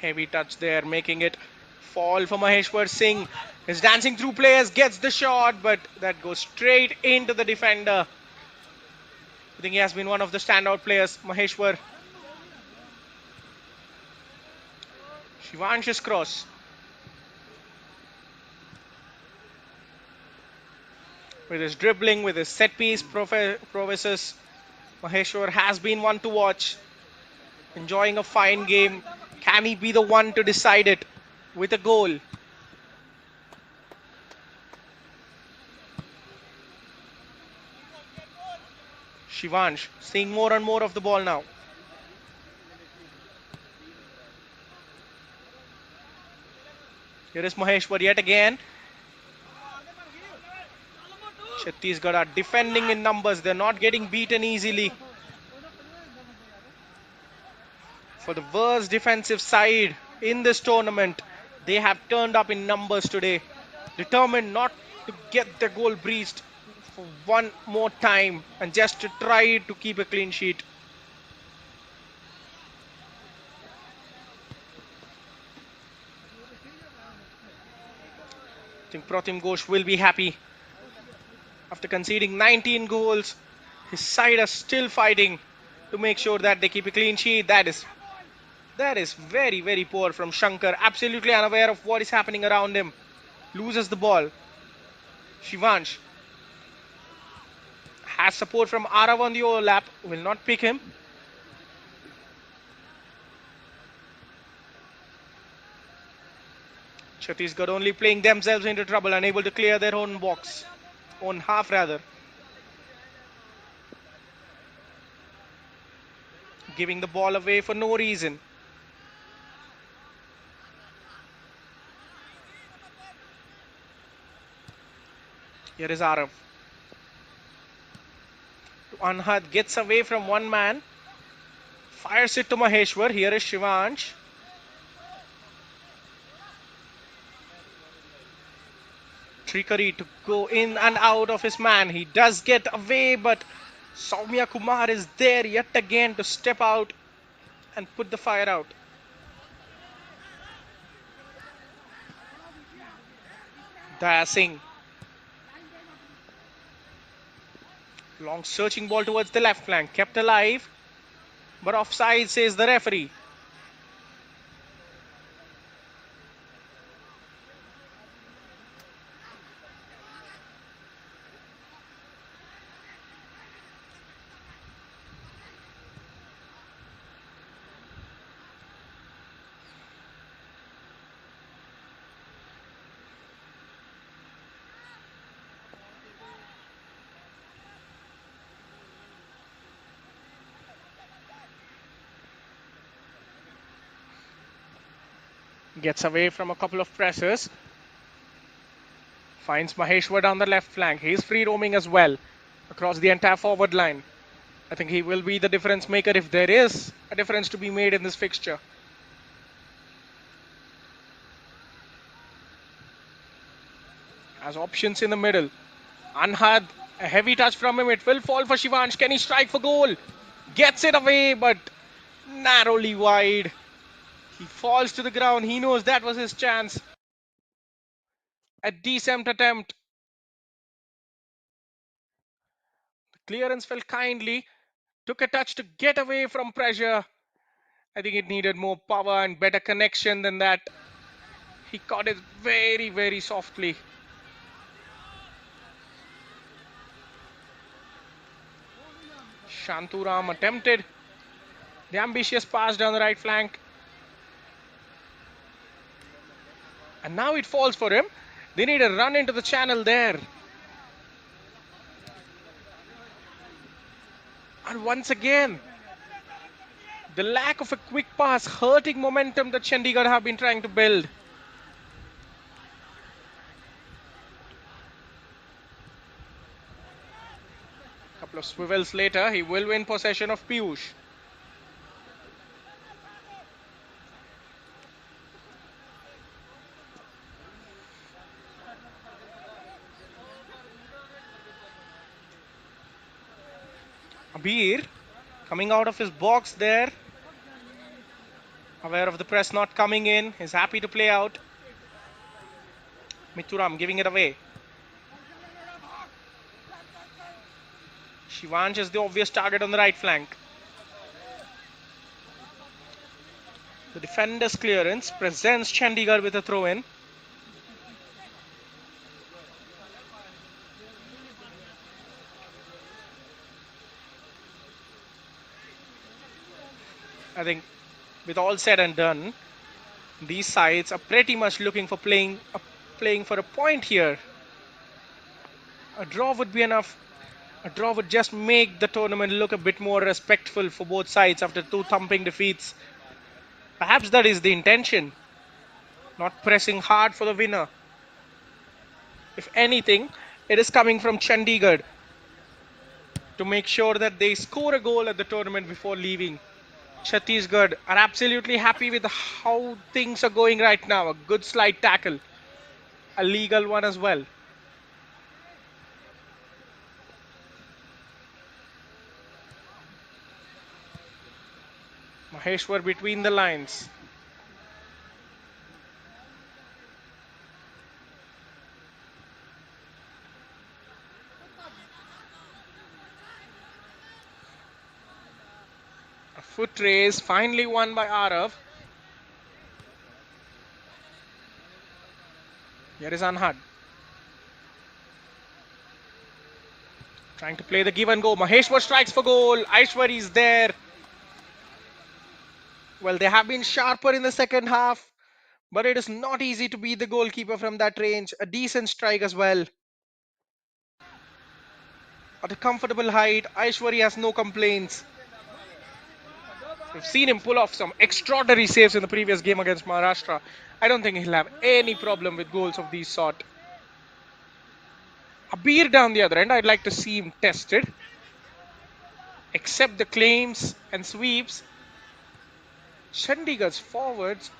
Heavy touch there, making it fall for Maheshwar. Singh is dancing through players, gets the shot, but that goes straight into the defender. I think he has been one of the standout players, Maheshwar. Shivansh's cross. With his dribbling, with his set piece prowesses, Maheshwar has been one to watch. Enjoying a fine game. Can he be the one to decide it with a goal? Shivansh seeing more and more of the ball now. Here is Maheshwar yet again. Chhattisgarh are defending in numbers. They're not getting beaten easily. For the worst defensive side in this tournament, they have turned up in numbers today. Determined not to get the goal breached for one more time and just to try to keep a clean sheet. I think Pratim Ghosh will be happy. After conceding 19 goals, his side are still fighting to make sure that they keep a clean sheet. That is very, very poor from Shankar. Absolutely unaware of what is happening around him. Loses the ball. Shivansh has support from Arav on the overlap. Will not pick him. Chhattisgarh only playing themselves into trouble, unable to clear their own box. Own half rather. Giving the ball away for no reason. Here is Arav. Anhad gets away from one man. Fires it to Maheshwar. Here is Shivansh. Trickery to go in and out of his man. He does get away, but Soumya Kumar is there yet again to step out and put the fire out. Daya Singh. Long searching ball towards the left flank. Kept alive, but offside, says the referee. Gets away from a couple of pressers. Finds Maheshwar down the left flank. He's free roaming as well across the entire forward line. I think he will be the difference maker if there is a difference to be made in this fixture. Has options in the middle. Anhad, a heavy touch from him. It will fall for Shivansh. Can he strike for goal? Gets it away, but narrowly wide. He falls to the ground. He knows that was his chance. A decent attempt. The clearance fell kindly. Took a touch to get away from pressure. I think it needed more power and better connection than that. He caught it very, very softly. Shanturam attempted the ambitious pass down the right flank. And now it falls for him. They need a run into the channel there. And once again, the lack of a quick pass hurting momentum that Chandigarh have been trying to build. A couple of swivels later, he will win possession of Piyush. Abir coming out of his box there. Aware of the press not coming in, is happy to play out. Mithuram giving it away. Shivansh is the obvious target on the right flank. The defender's clearance presents Chandigarh with a throw-in. I think with all said and done, these sides are pretty much looking for playing for a point here. A draw would be enough. A draw would just make the tournament look a bit more respectful for both sides after two thumping defeats. Perhaps that is the intention. Not pressing hard for the winner. If anything, it is coming from Chandigarh to make sure that they score a goal at the tournament before leaving. Chhattisgarh are absolutely happy with how things are going right now. A good slide tackle. A legal one as well. Maheshwar between the lines. A foot race finally won by Arav. Here is Anhad. Trying to play the give and go. Maheshwar strikes for goal. Aishwari is there. Well, they have been sharper in the second half, but it is not easy to beat the goalkeeper from that range. A decent strike as well. At a comfortable height, Aishwari has no complaints. We've seen him pull off some extraordinary saves in the previous game against Maharashtra. I don't think he'll have any problem with goals of these sort. Abir down the other end, I'd like to see him tested. Except the claims and sweeps, Chhattisgarh's forwards,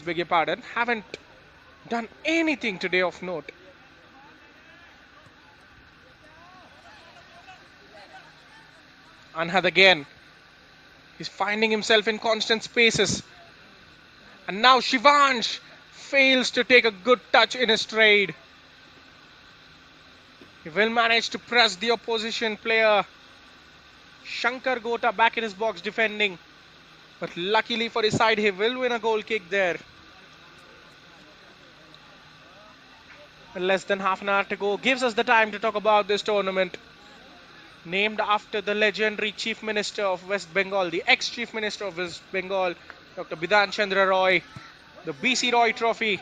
beg your pardon, haven't done anything today of note. Anhad again. He's finding himself in constant spaces. And now Shivansh fails to take a good touch in his stride. He will manage to press the opposition player. Shankar Gota back in his box defending. But luckily for his side, he will win a goal kick there. Less than half an hour to go gives us the time to talk about this tournament. Named after the legendary Chief Minister of West Bengal, the ex-Chief Minister of West Bengal, Dr. Bidhan Chandra Roy. The BC Roy Trophy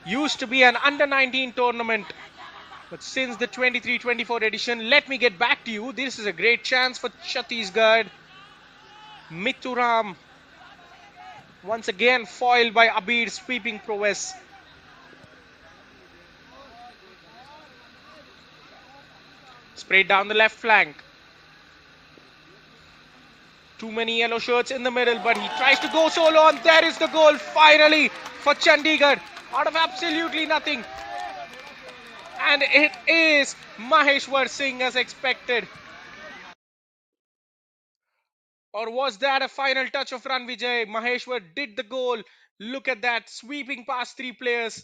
used to be an under-19 tournament, but since the 23-24 edition, let me get back to you. This is a great chance for Chhattisgarh. Mithuram once again foiled by Abir's sweeping prowess. Sprayed down the left flank. Too many yellow shirts in the middle, but he tries to go solo, and there is the goal finally for Chandigarh out of absolutely nothing. And it is Maheshwar Singh as expected. Or was that a final touch of Ranvijay? Maheshwar did the goal. Look at that, sweeping past three players.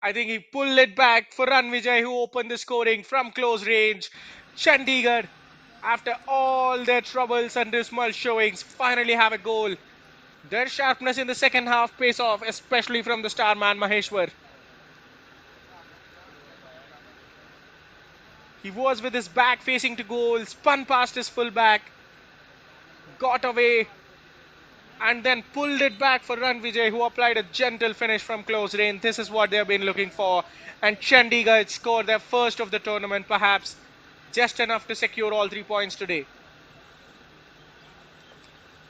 I think he pulled it back for Ranvijay, who opened the scoring from close range. Chandigarh, after all their troubles and dismal showings, finally have a goal. Their sharpness in the second half pays off, especially from the star man Maheshwar. He was with his back facing to goal, spun past his fullback, got away, and then pulled it back for Ranvijay, who applied a gentle finish from close range. This is what they have been looking for. And Chandigarh scored their first of the tournament, perhaps just enough to secure all 3 points today.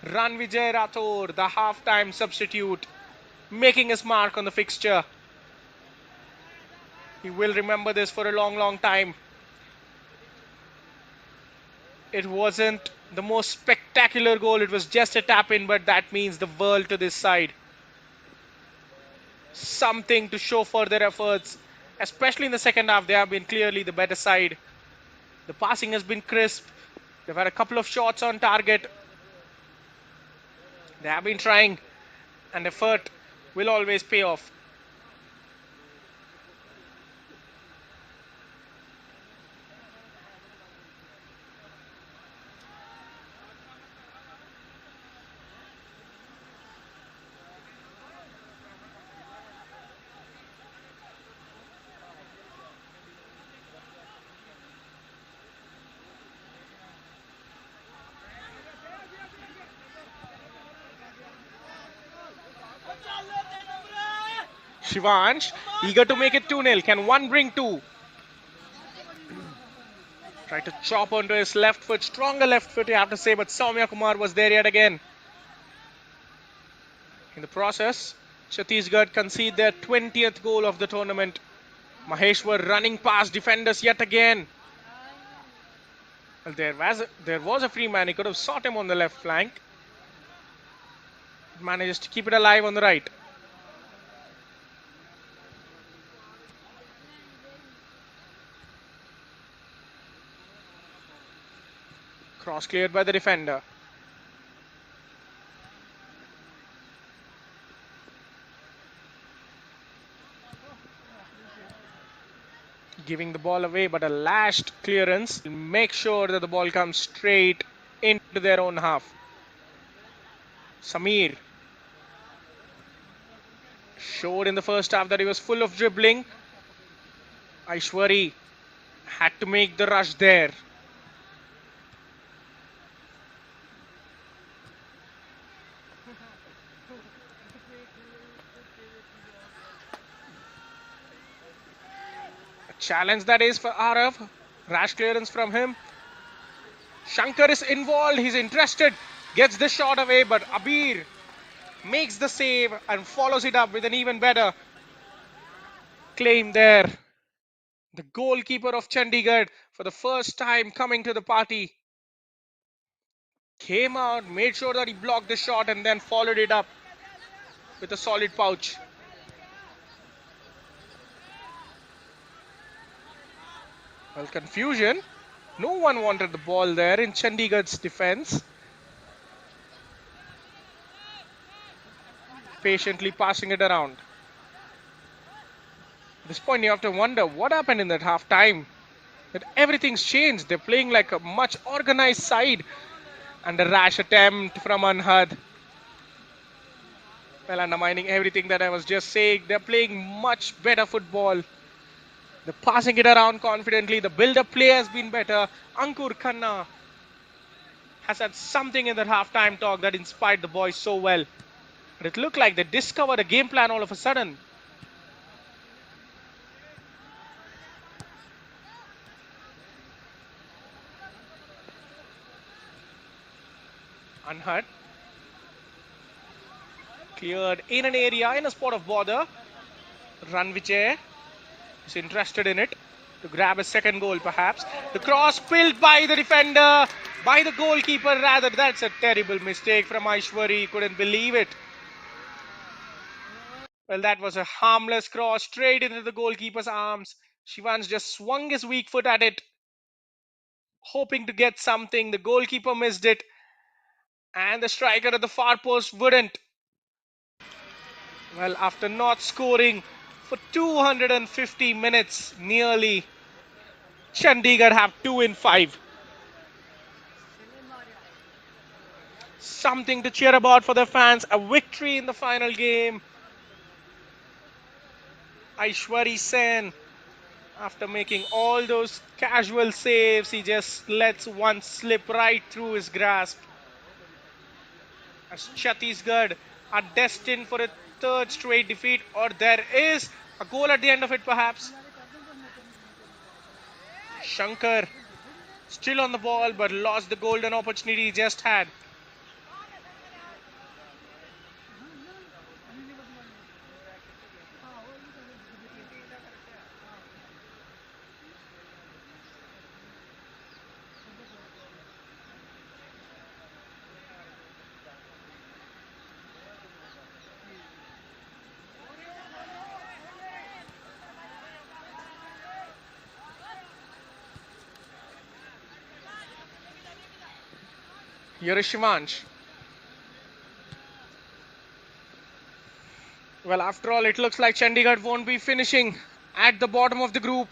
Ranvijay Rathore, the half-time substitute, making his mark on the fixture. He will remember this for a long, long time. It wasn't the most spectacular goal. It was just a tap-in, but that means the world to this side. Something to show for their efforts, especially in the second half. They have been clearly the better side. The passing has been crisp. They've had a couple of shots on target. They have been trying, and effort will always pay off. Shivansh, eager to make it 2-0. Can one bring two? Tried to chop onto his left foot. Stronger left foot, you have to say, but Soumya Kumar was there yet again. In the process, Chhattisgarh concede their 20th goal of the tournament. Maheshwar running past defenders yet again. Well, there was a free man. He could have sought him on the left flank. Manages to keep it alive on the right. Cross cleared by the defender. Giving the ball away, but a lashed clearance. Make sure that the ball comes straight into their own half. Samir showed in the first half that he was full of dribbling. Aishwari had to make the rush there. Challenge that is for Arav. Rash clearance from him. Shankar is involved. He's interested. Gets the shot away, but Abir makes the save and follows it up with an even better claim there. The goalkeeper of Chandigarh, for the first time coming to the party, came out, made sure that he blocked the shot and then followed it up with a solid pouch. Well, confusion. No one wanted the ball there in Chandigarh's defense. Patiently passing it around. At this point, you have to wonder what happened in that half time. That everything's changed. They're playing like a much organized side. And a rash attempt from Anhad. Well, undermining everything that I was just saying. They're playing much better football. They're passing it around confidently. The build-up play has been better. Ankur Khanna has had something in that half-time talk that inspired the boys so well. But it looked like they discovered a game plan all of a sudden. Anhad cleared in an area, in a spot of bother. Ranvijay is interested in it to grab a second goal perhaps. The cross spilled by the defender, by the goalkeeper rather. That's a terrible mistake from Aishwari. Couldn't believe it. Well, that was a harmless cross straight into the goalkeeper's arms. Shivansh just swung his weak foot at it, hoping to get something. The goalkeeper missed it, and the striker at the far post wouldn't. Well, after not scoring for 250 minutes nearly, Chandigarh have 2 in 5. Something to cheer about for their fans. A victory in the final game. Aishwari Sen, after making all those casual saves, he just lets one slip right through his grasp. As Chhattisgarh are destined for a third straight defeat, or there is a goal at the end of it perhaps. Shankar still on the ball but lost the golden opportunity he just had. Here is Shivansh. Well, after all, it looks like Chandigarh won't be finishing at the bottom of the group.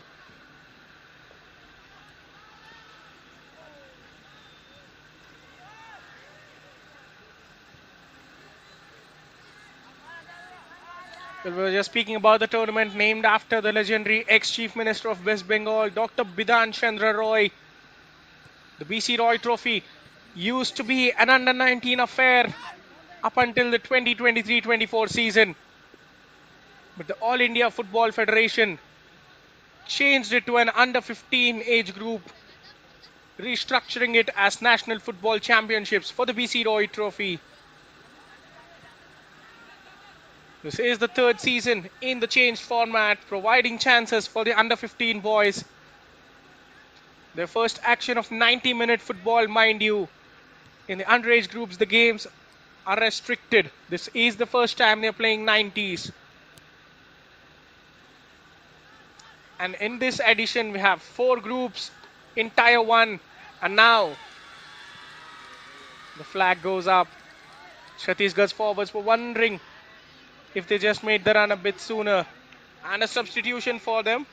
Well, we were just speaking about the tournament named after the legendary ex-Chief Minister of West Bengal, Dr. Bidhan Chandra Roy. The BC Roy Trophy used to be an under-19 affair up until the 2023-24 season. But the All India Football Federation changed it to an under-15 age group, restructuring it as National Football Championships for the BC Roy Trophy. This is the third season in the changed format, providing chances for the under-15 boys. Their first action of 90-minute football, mind you. In the underage groups, the games are restricted. This is the first time they're playing 90s. And in this edition, we have 4 groups in Tier 1. And now, the flag goes up. Chhattisgarh's forwards were wondering if they just made the run a bit sooner. And a substitution for them.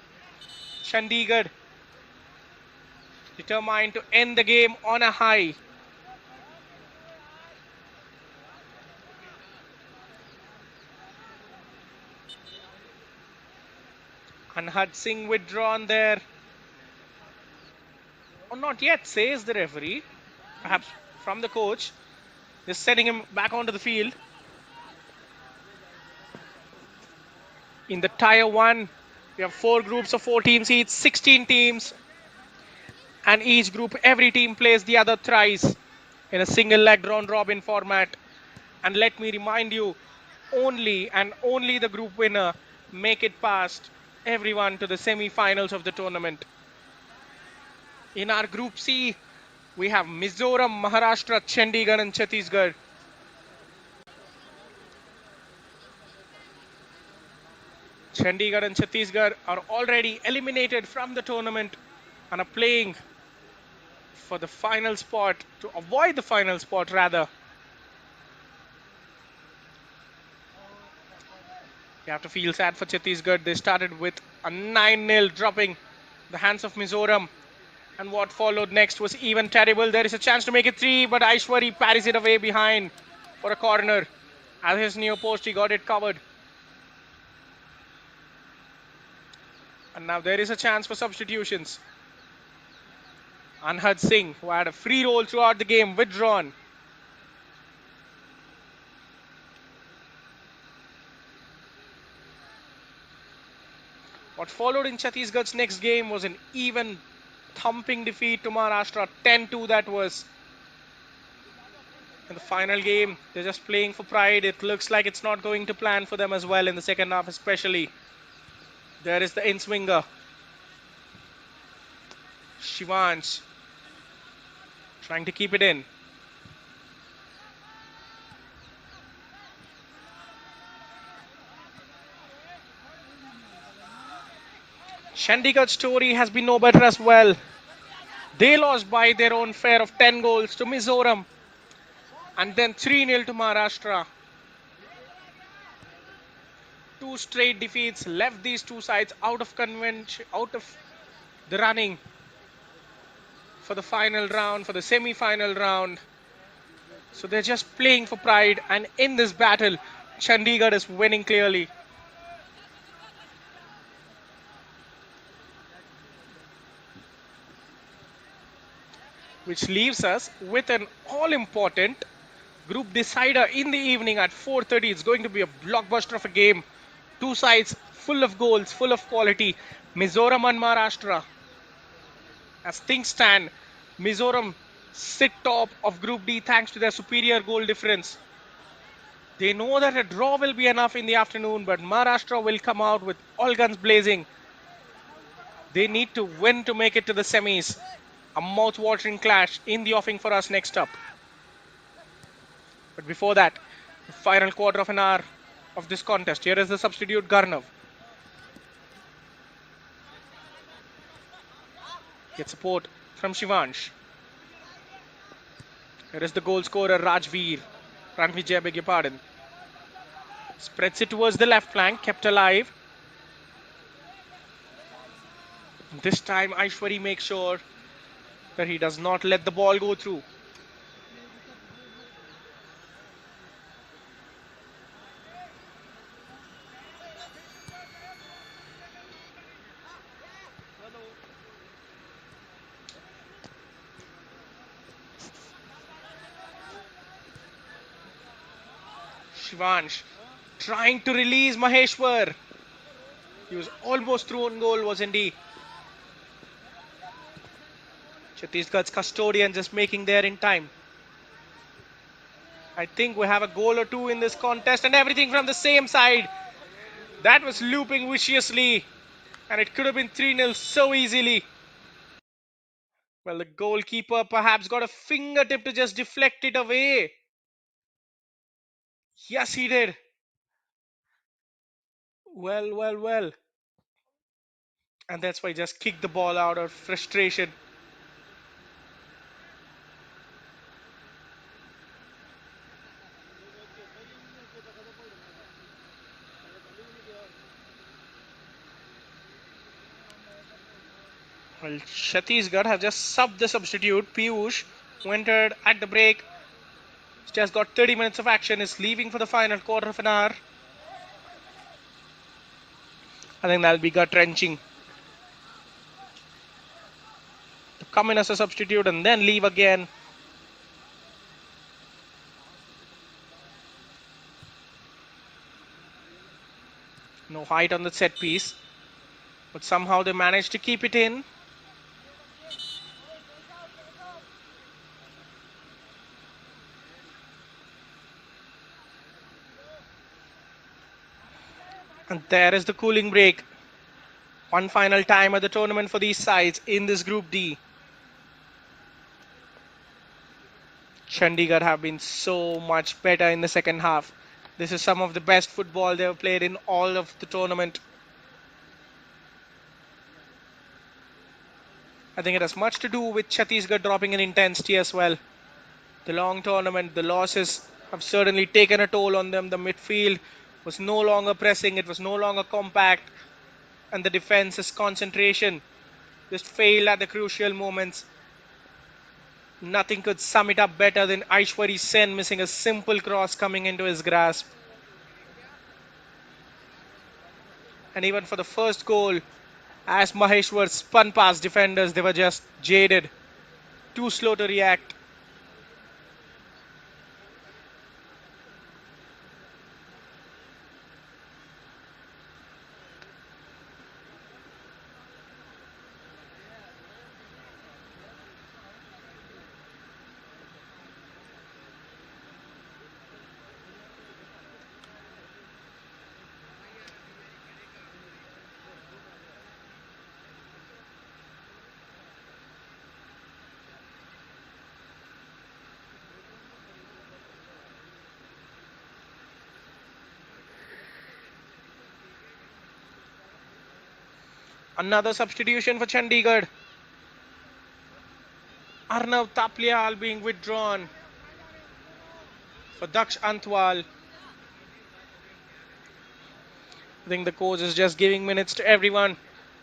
Chandigarh determined to end the game on a high. Anhad Singh withdrawn there. Or not yet, says the referee. Perhaps from the coach. Just sending him back onto the field. In the Tier 1, we have 4 groups of 14 seats, 16 teams. And each group, every team plays the other thrice in a single leg round robin format. And let me remind you, only and only the group winner make it past everyone to the semi-finals of the tournament. In our Group C, we have Mizoram, Maharashtra, Chandigarh and Chhattisgarh. Chandigarh and Chhattisgarh are already eliminated from the tournament and are playing for the final spot, to avoid the final spot rather. You have to feel sad for Chhattisgarh. They started with a 9-0, dropping the hands of Mizoram. And what followed next was even terrible. There is a chance to make it 3, but Aishwari parries it away behind for a corner. At his near post, he got it covered. And now there is a chance for substitutions. Anhad Singh, who had a free role throughout the game, withdrawn. What followed in Chhattisgarh's next game was an even thumping defeat to Maharashtra, 10-2 that was. In the final game, they're just playing for pride. It looks like it's not going to plan for them as well in the second half especially. There is the in-swinger. Shivansh trying to keep it in. Chandigarh's story has been no better as well. They lost by their own fare of 10 goals to Mizoram and then 3-0 to Maharashtra. 2 straight defeats left these two sides out of the running for the final round, for the semi-final round. So they're just playing for pride, and in this battle, Chandigarh is winning clearly. Which leaves us with an all-important group decider in the evening at 4:30. It's going to be a blockbuster of a game. 2 sides full of goals, full of quality. Mizoram and Maharashtra. As things stand, Mizoram sit top of Group D thanks to their superior goal difference. They know that a draw will be enough in the afternoon, but Maharashtra will come out with all guns blazing. They need to win to make it to the semis. A mouth-watering clash in the offing for us next up. But before that, the final quarter of an hour of this contest. Here is the substitute Garnav. Gets support from Shivansh. Here is the goal scorer Ranvijay, beg your pardon. Spreads it towards the left flank, kept alive. This time Aishwari makes sure that he does not let the ball go through. Shivansh trying to release Maheshwar. He was almost through on goal, wasn't he? Chhattisgarh's custodian just making there in time. I think we have a goal or two in this contest, and everything from the same side. That was looping viciously, and it could have been 3-0 so easily. Well, the goalkeeper perhaps got a fingertip to just deflect it away. Yes, he did. Well. And that's why he just kicked the ball out of frustration. Well, Chhattisgarh have just subbed the substitute, Piyush, who entered at the break. Just got 30 minutes of action, is leaving for the final quarter of an hour. I think that'll be gut-wrenching. To come in as a substitute and then leave again. No height on the set piece. But somehow they managed to keep it in. And there is the cooling break. One final time at the tournament for these sides in this Group D. Chandigarh have been so much better in the second half. This is some of the best football they have played in all of the tournament. I think it has much to do with Chhattisgarh dropping in intensity as well. The long tournament, the losses have certainly taken a toll on them. The midfield was no longer pressing, it was no longer compact, and the defense's concentration just failed at the crucial moments. Nothing could sum it up better than Aishwari Sen missing a simple cross coming into his grasp. And even for the first goal, as Maheshwar spun past defenders, they were just jaded, too slow to react. Another substitution for Chandigarh. Arnav Taplial being withdrawn for Daksh Antwal. I think the coach is just giving minutes to everyone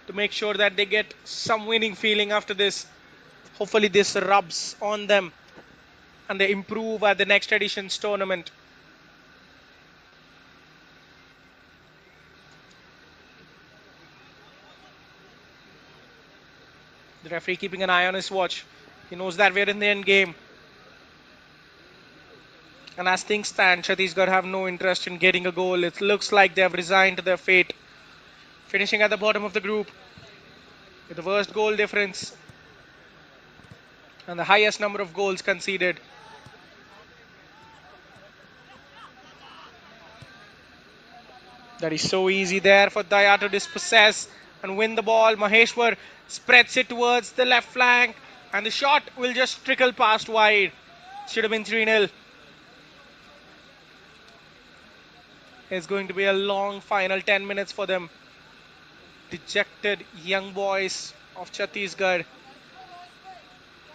to make sure that they get some winning feeling after this. Hopefully this rubs on them and they improve at the next edition's tournament. The referee keeping an eye on his watch. He knows that we're in the end game. And as things stand, Chhattisgarh have no interest in getting a goal. It looks like they have resigned to their fate. Finishing at the bottom of the group with the worst goal difference and the highest number of goals conceded. That is so easy there for Daya to dispossess and win the ball. Maheshwar spreads it towards the left flank and the shot will just trickle past wide. Should have been 3-0. It's going to be a long final 10 minutes for them. Dejected young boys of Chhattisgarh.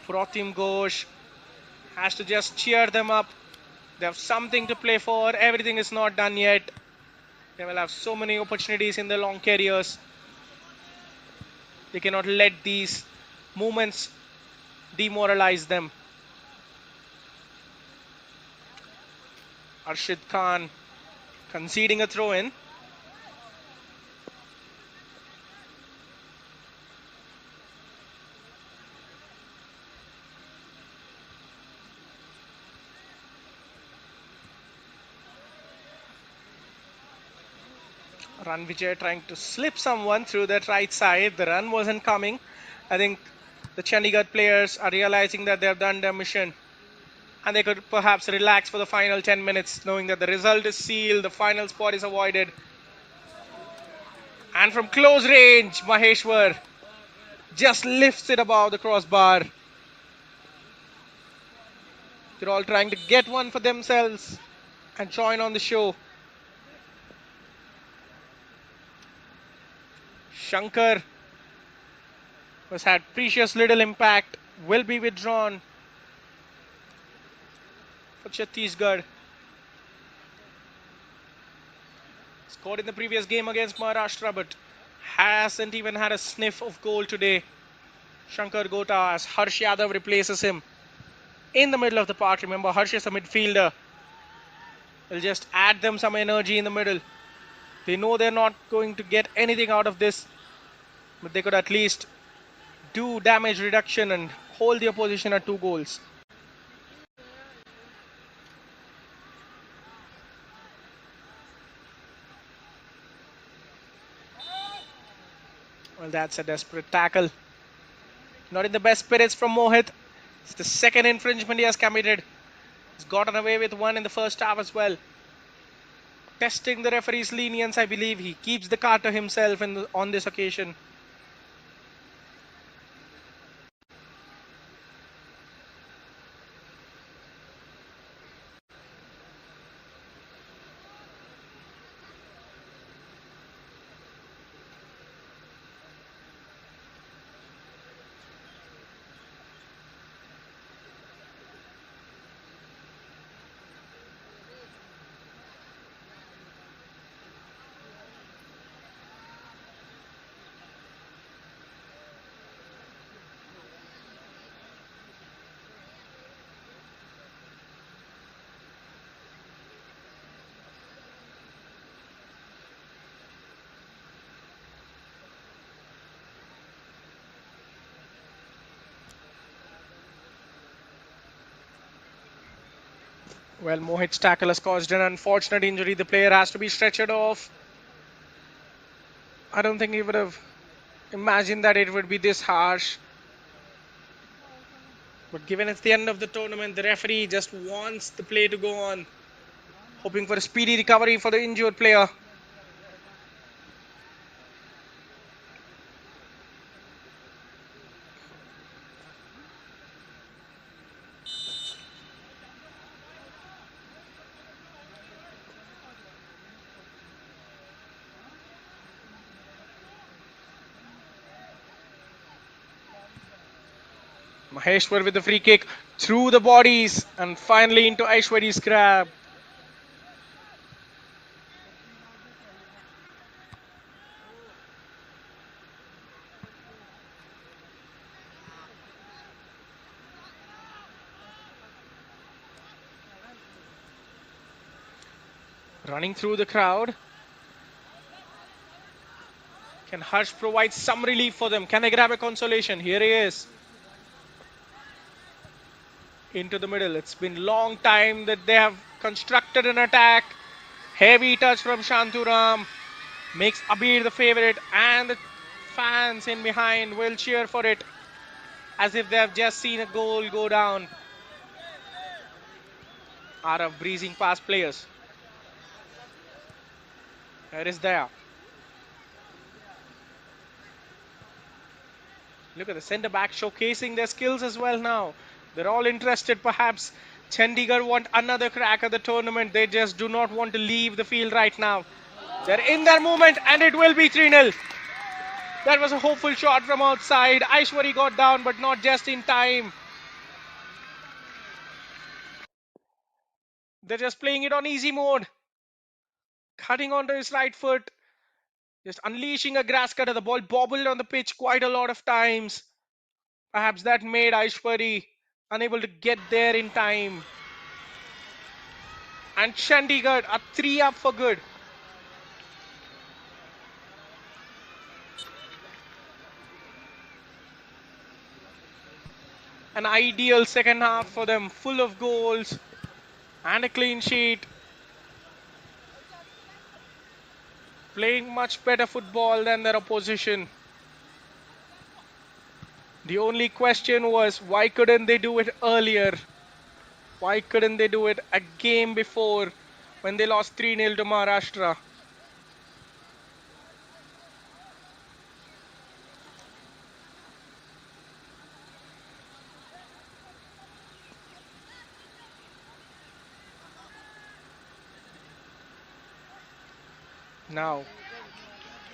Pratim Ghosh has to just cheer them up. They have something to play for. Everything is not done yet. They will have so many opportunities in their long careers. They cannot let these moments demoralize them. Arshid Khan conceding a throw in. Ranvijay trying to slip someone through that right side. The run wasn't coming. I think the Chandigarh players are realizing that they have done their mission and they could perhaps relax for the final 10 minutes, knowing that the result is sealed, the final spot is avoided. And from close range, Maheshwar just lifts it above the crossbar. They're all trying to get one for themselves and join on the show. Shankar has had precious little impact, will be withdrawn for Chhattisgarh. Scored in the previous game against Maharashtra, but hasn't even had a sniff of goal today. Shankar Gota as Harsh Yadav replaces him in the middle of the park. Remember, Harsh is a midfielder. He'll just add them some energy in the middle. They know they're not going to get anything out of this, but they could at least do damage reduction and hold the opposition at 2 goals. Well, that's a desperate tackle. Not in the best spirits from Mohit. It's the second infringement he has committed. He's gotten away with one in the first half as well. Testing the referee's lenience, I believe. He keeps the card to himself on this occasion. Well, Mohit's tackle has caused an unfortunate injury. The player has to be stretchered off. I don't think he would have imagined that it would be this harsh. But given it's the end of the tournament, the referee just wants the play to go on, hoping for a speedy recovery for the injured player. Maheshwar with the free kick through the bodies and finally into Aishwari's grab. Running through the crowd. Can Harsh provide some relief for them? Can they grab a consolation? Here he is. Into the middle. It's been a long time that they have constructed an attack. Heavy touch from Shanturam. Makes Abir the favorite, and the fans in behind will cheer for it as if they have just seen a goal go down. Arav breezing past players. Here is Daya. Look at the centre back showcasing their skills as well now. They're all interested. Perhaps Chandigarh want another crack at the tournament. They just do not want to leave the field right now. They're in their movement and it will be 3-0. That was a hopeful shot from outside. Aishwari got down but not just in time. They're just playing it on easy mode. Cutting onto his right foot, just unleashing a grass cutter. The ball bobbled on the pitch quite a lot of times. Perhaps that made Aishwari unable to get there in time. And Chandigarh are 3 up for good. An ideal second half for them, full of goals and a clean sheet. Playing much better football than their opposition. The only question was, why couldn't they do it earlier? Why couldn't they do it a game before when they lost 3-0 to Maharashtra? Now,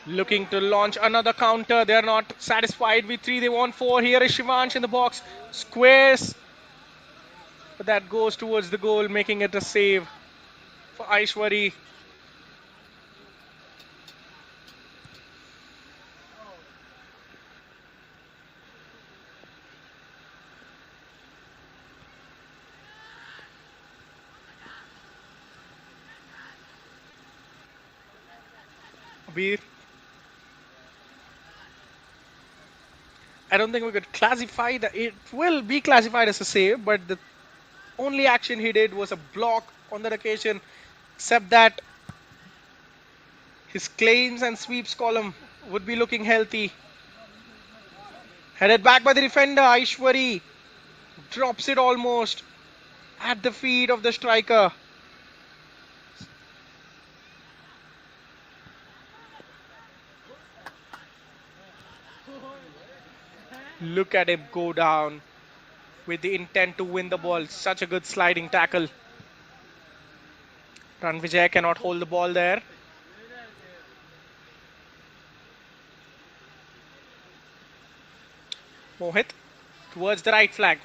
looking to launch another counter. They're not satisfied with 3. They want 4. Here is Shivansh in the box. Squares. But that goes towards the goal, making it a save for Aishwari. Abir. I don't think we could classify that. It will be classified as a save, but the only action he did was a block on that occasion, except that his claims and sweeps column would be looking healthy. Headed back by the defender, Aishwari drops it almost at the feet of the striker. Look at him go down with the intent to win the ball. Such a good sliding tackle. Ranvijay cannot hold the ball there. Mohit towards the right flank.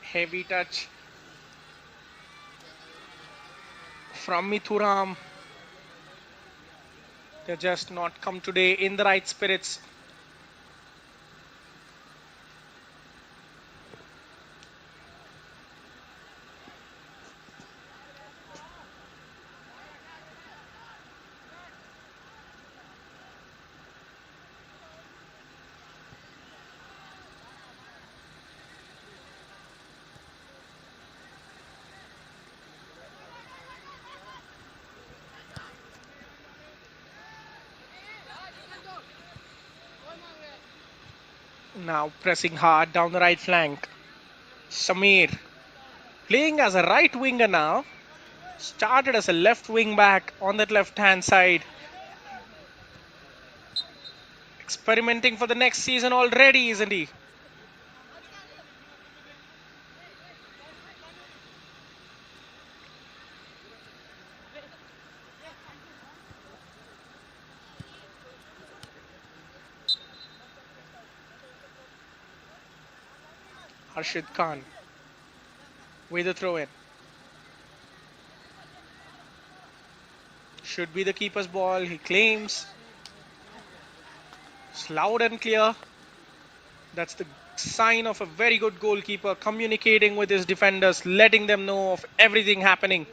Heavy touch from Mithuram. They're just not come today in the right spirits. Now pressing hard down the right flank. Samir playing as a right winger now. Started as a left wing back on that left hand side. Experimenting for the next season already, isn't he? Harshid Khan with a throw in. Should be the keeper's ball, he claims. It's loud and clear. That's the sign of a very good goalkeeper, communicating with his defenders, letting them know of everything happening.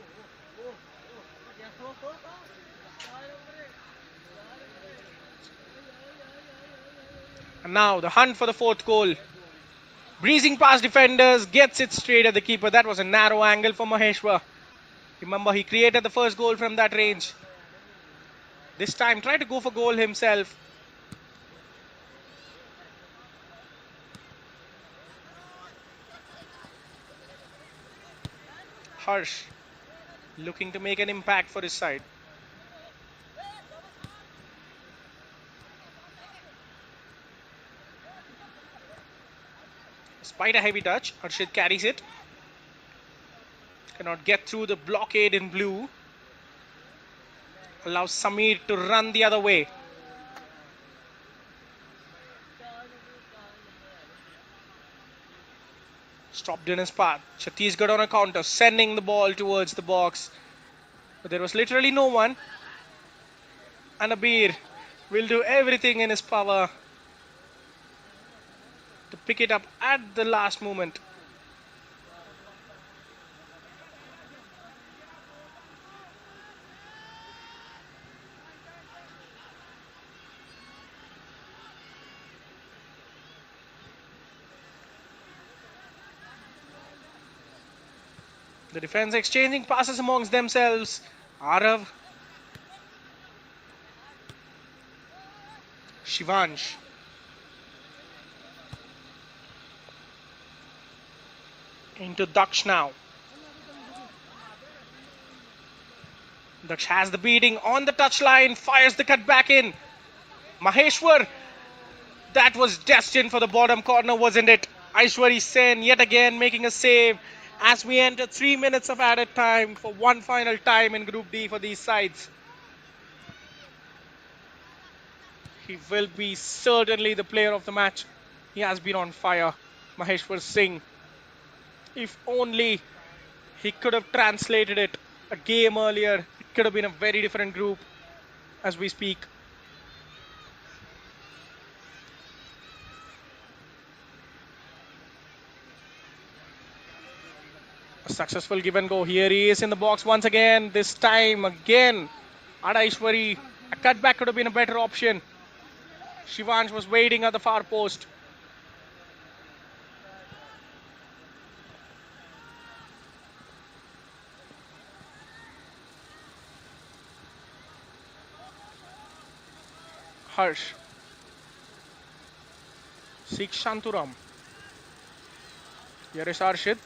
And now the hunt for the 4th goal. Breezing past defenders, gets it straight at the keeper. That was a narrow angle for Maheshwar. Remember, he created the first goal from that range. This time, tried to go for goal himself. Harsh looking to make an impact for his side. Despite a heavy touch, Harshit carries it. Cannot get through the blockade in blue. Allows Samir to run the other way. Stopped in his path. Chhattisgarh on a counter, sending the ball towards the box. But there was literally no one. And Abir will do everything in his power to pick it up at the last moment. The defense exchanging passes amongst themselves. Arav. Shivansh. Into Daksh now. Daksh has the beating on the touchline. Fires the cut back in. Maheshwar. That was destined for the bottom corner, wasn't it? Aishwari Sen yet again making a save as we enter 3 minutes of added time for one final time in Group D for these sides. He will be certainly the player of the match. He has been on fire. Maheshwar Singh. If only he could have translated it a game earlier, it could have been a very different group as we speak. A successful give and go. Here he is in the box once again. This time again, Adaishwari. A cutback could have been a better option. Shivansh was waiting at the far post. Harsh. Seeks Shanturam. Here is Arshid.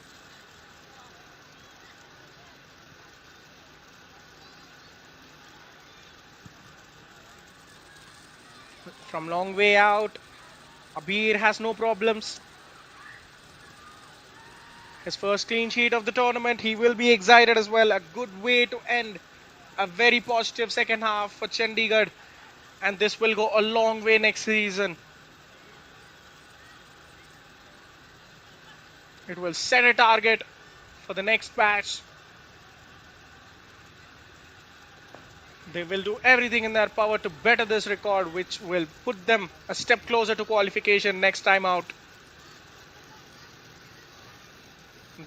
From long way out, Abir has no problems. His first clean sheet of the tournament. He will be excited as well. A good way to end a very positive second half for Chandigarh. And this will go a long way next season. It will set a target for the next batch. They will do everything in their power to better this record, which will put them a step closer to qualification next time out.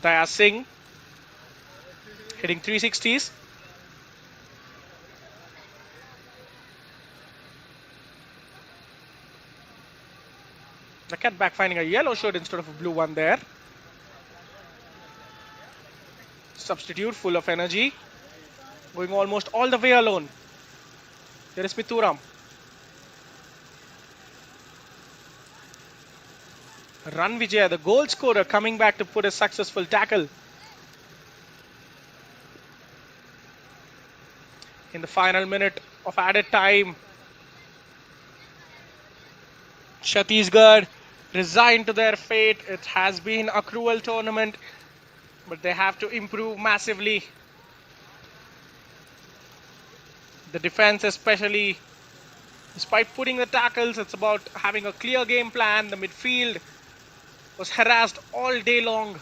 Daya Singh hitting 360s. The cutback finding a yellow shirt instead of a blue one there. Substitute full of energy. Going almost all the way alone. There is Pithuram. Run Vijay, the goal scorer, coming back to put a successful tackle. In the final minute of added time, Chhattisgarh resigned to their fate. It has been a cruel tournament, but they have to improve massively. The defense especially, despite putting the tackles, it's about having a clear game plan. The midfield was harassed all day long.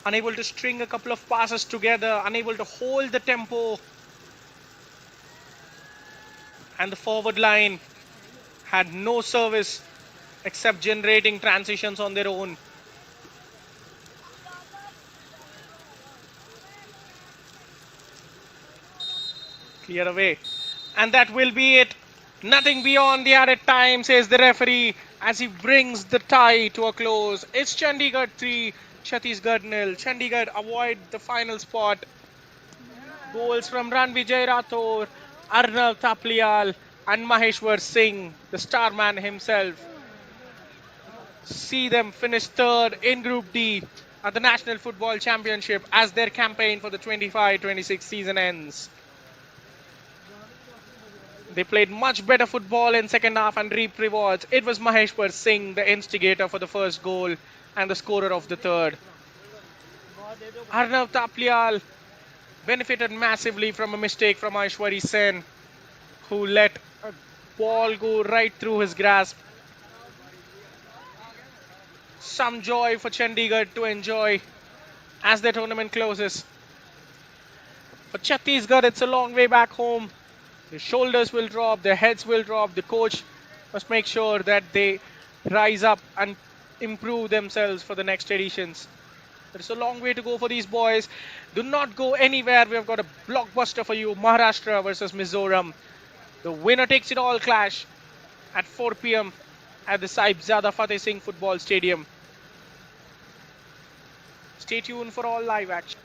Unable to string a couple of passes together, unable to hold the tempo. And the forward line had no service except generating transitions on their own. Clear away. And that will be it. Nothing beyond the added time, says the referee as he brings the tie to a close. It's Chandigarh 3, Chhattisgarh 0. Chandigarh avoid the final spot. Goals from Ranvijay Rathore, Arnav Thapliyal and Maheshwar Singh, the star man himself. See them finish third in Group D at the National Football Championship as their campaign for the 25-26 season ends. They played much better football in second half and reaped rewards. It was Maheshwar Singh, the instigator for the first goal and the scorer of the third. Arnav Thapliyal benefited massively from a mistake from Aishwari Sen, who let a ball go right through his grasp. some joy for Chandigarh to enjoy as the tournament closes. For Chhattisgarh, it's a long way back home. Their shoulders will drop, their heads will drop. The coach must make sure that they rise up and improve themselves for the next editions. There's a long way to go for these boys. Do not go anywhere. We have got a blockbuster for you. Maharashtra versus Mizoram. The winner takes it all clash at 4 p.m. at the Sahibzada Fateh Singh Football Stadium. Stay tuned for all live action.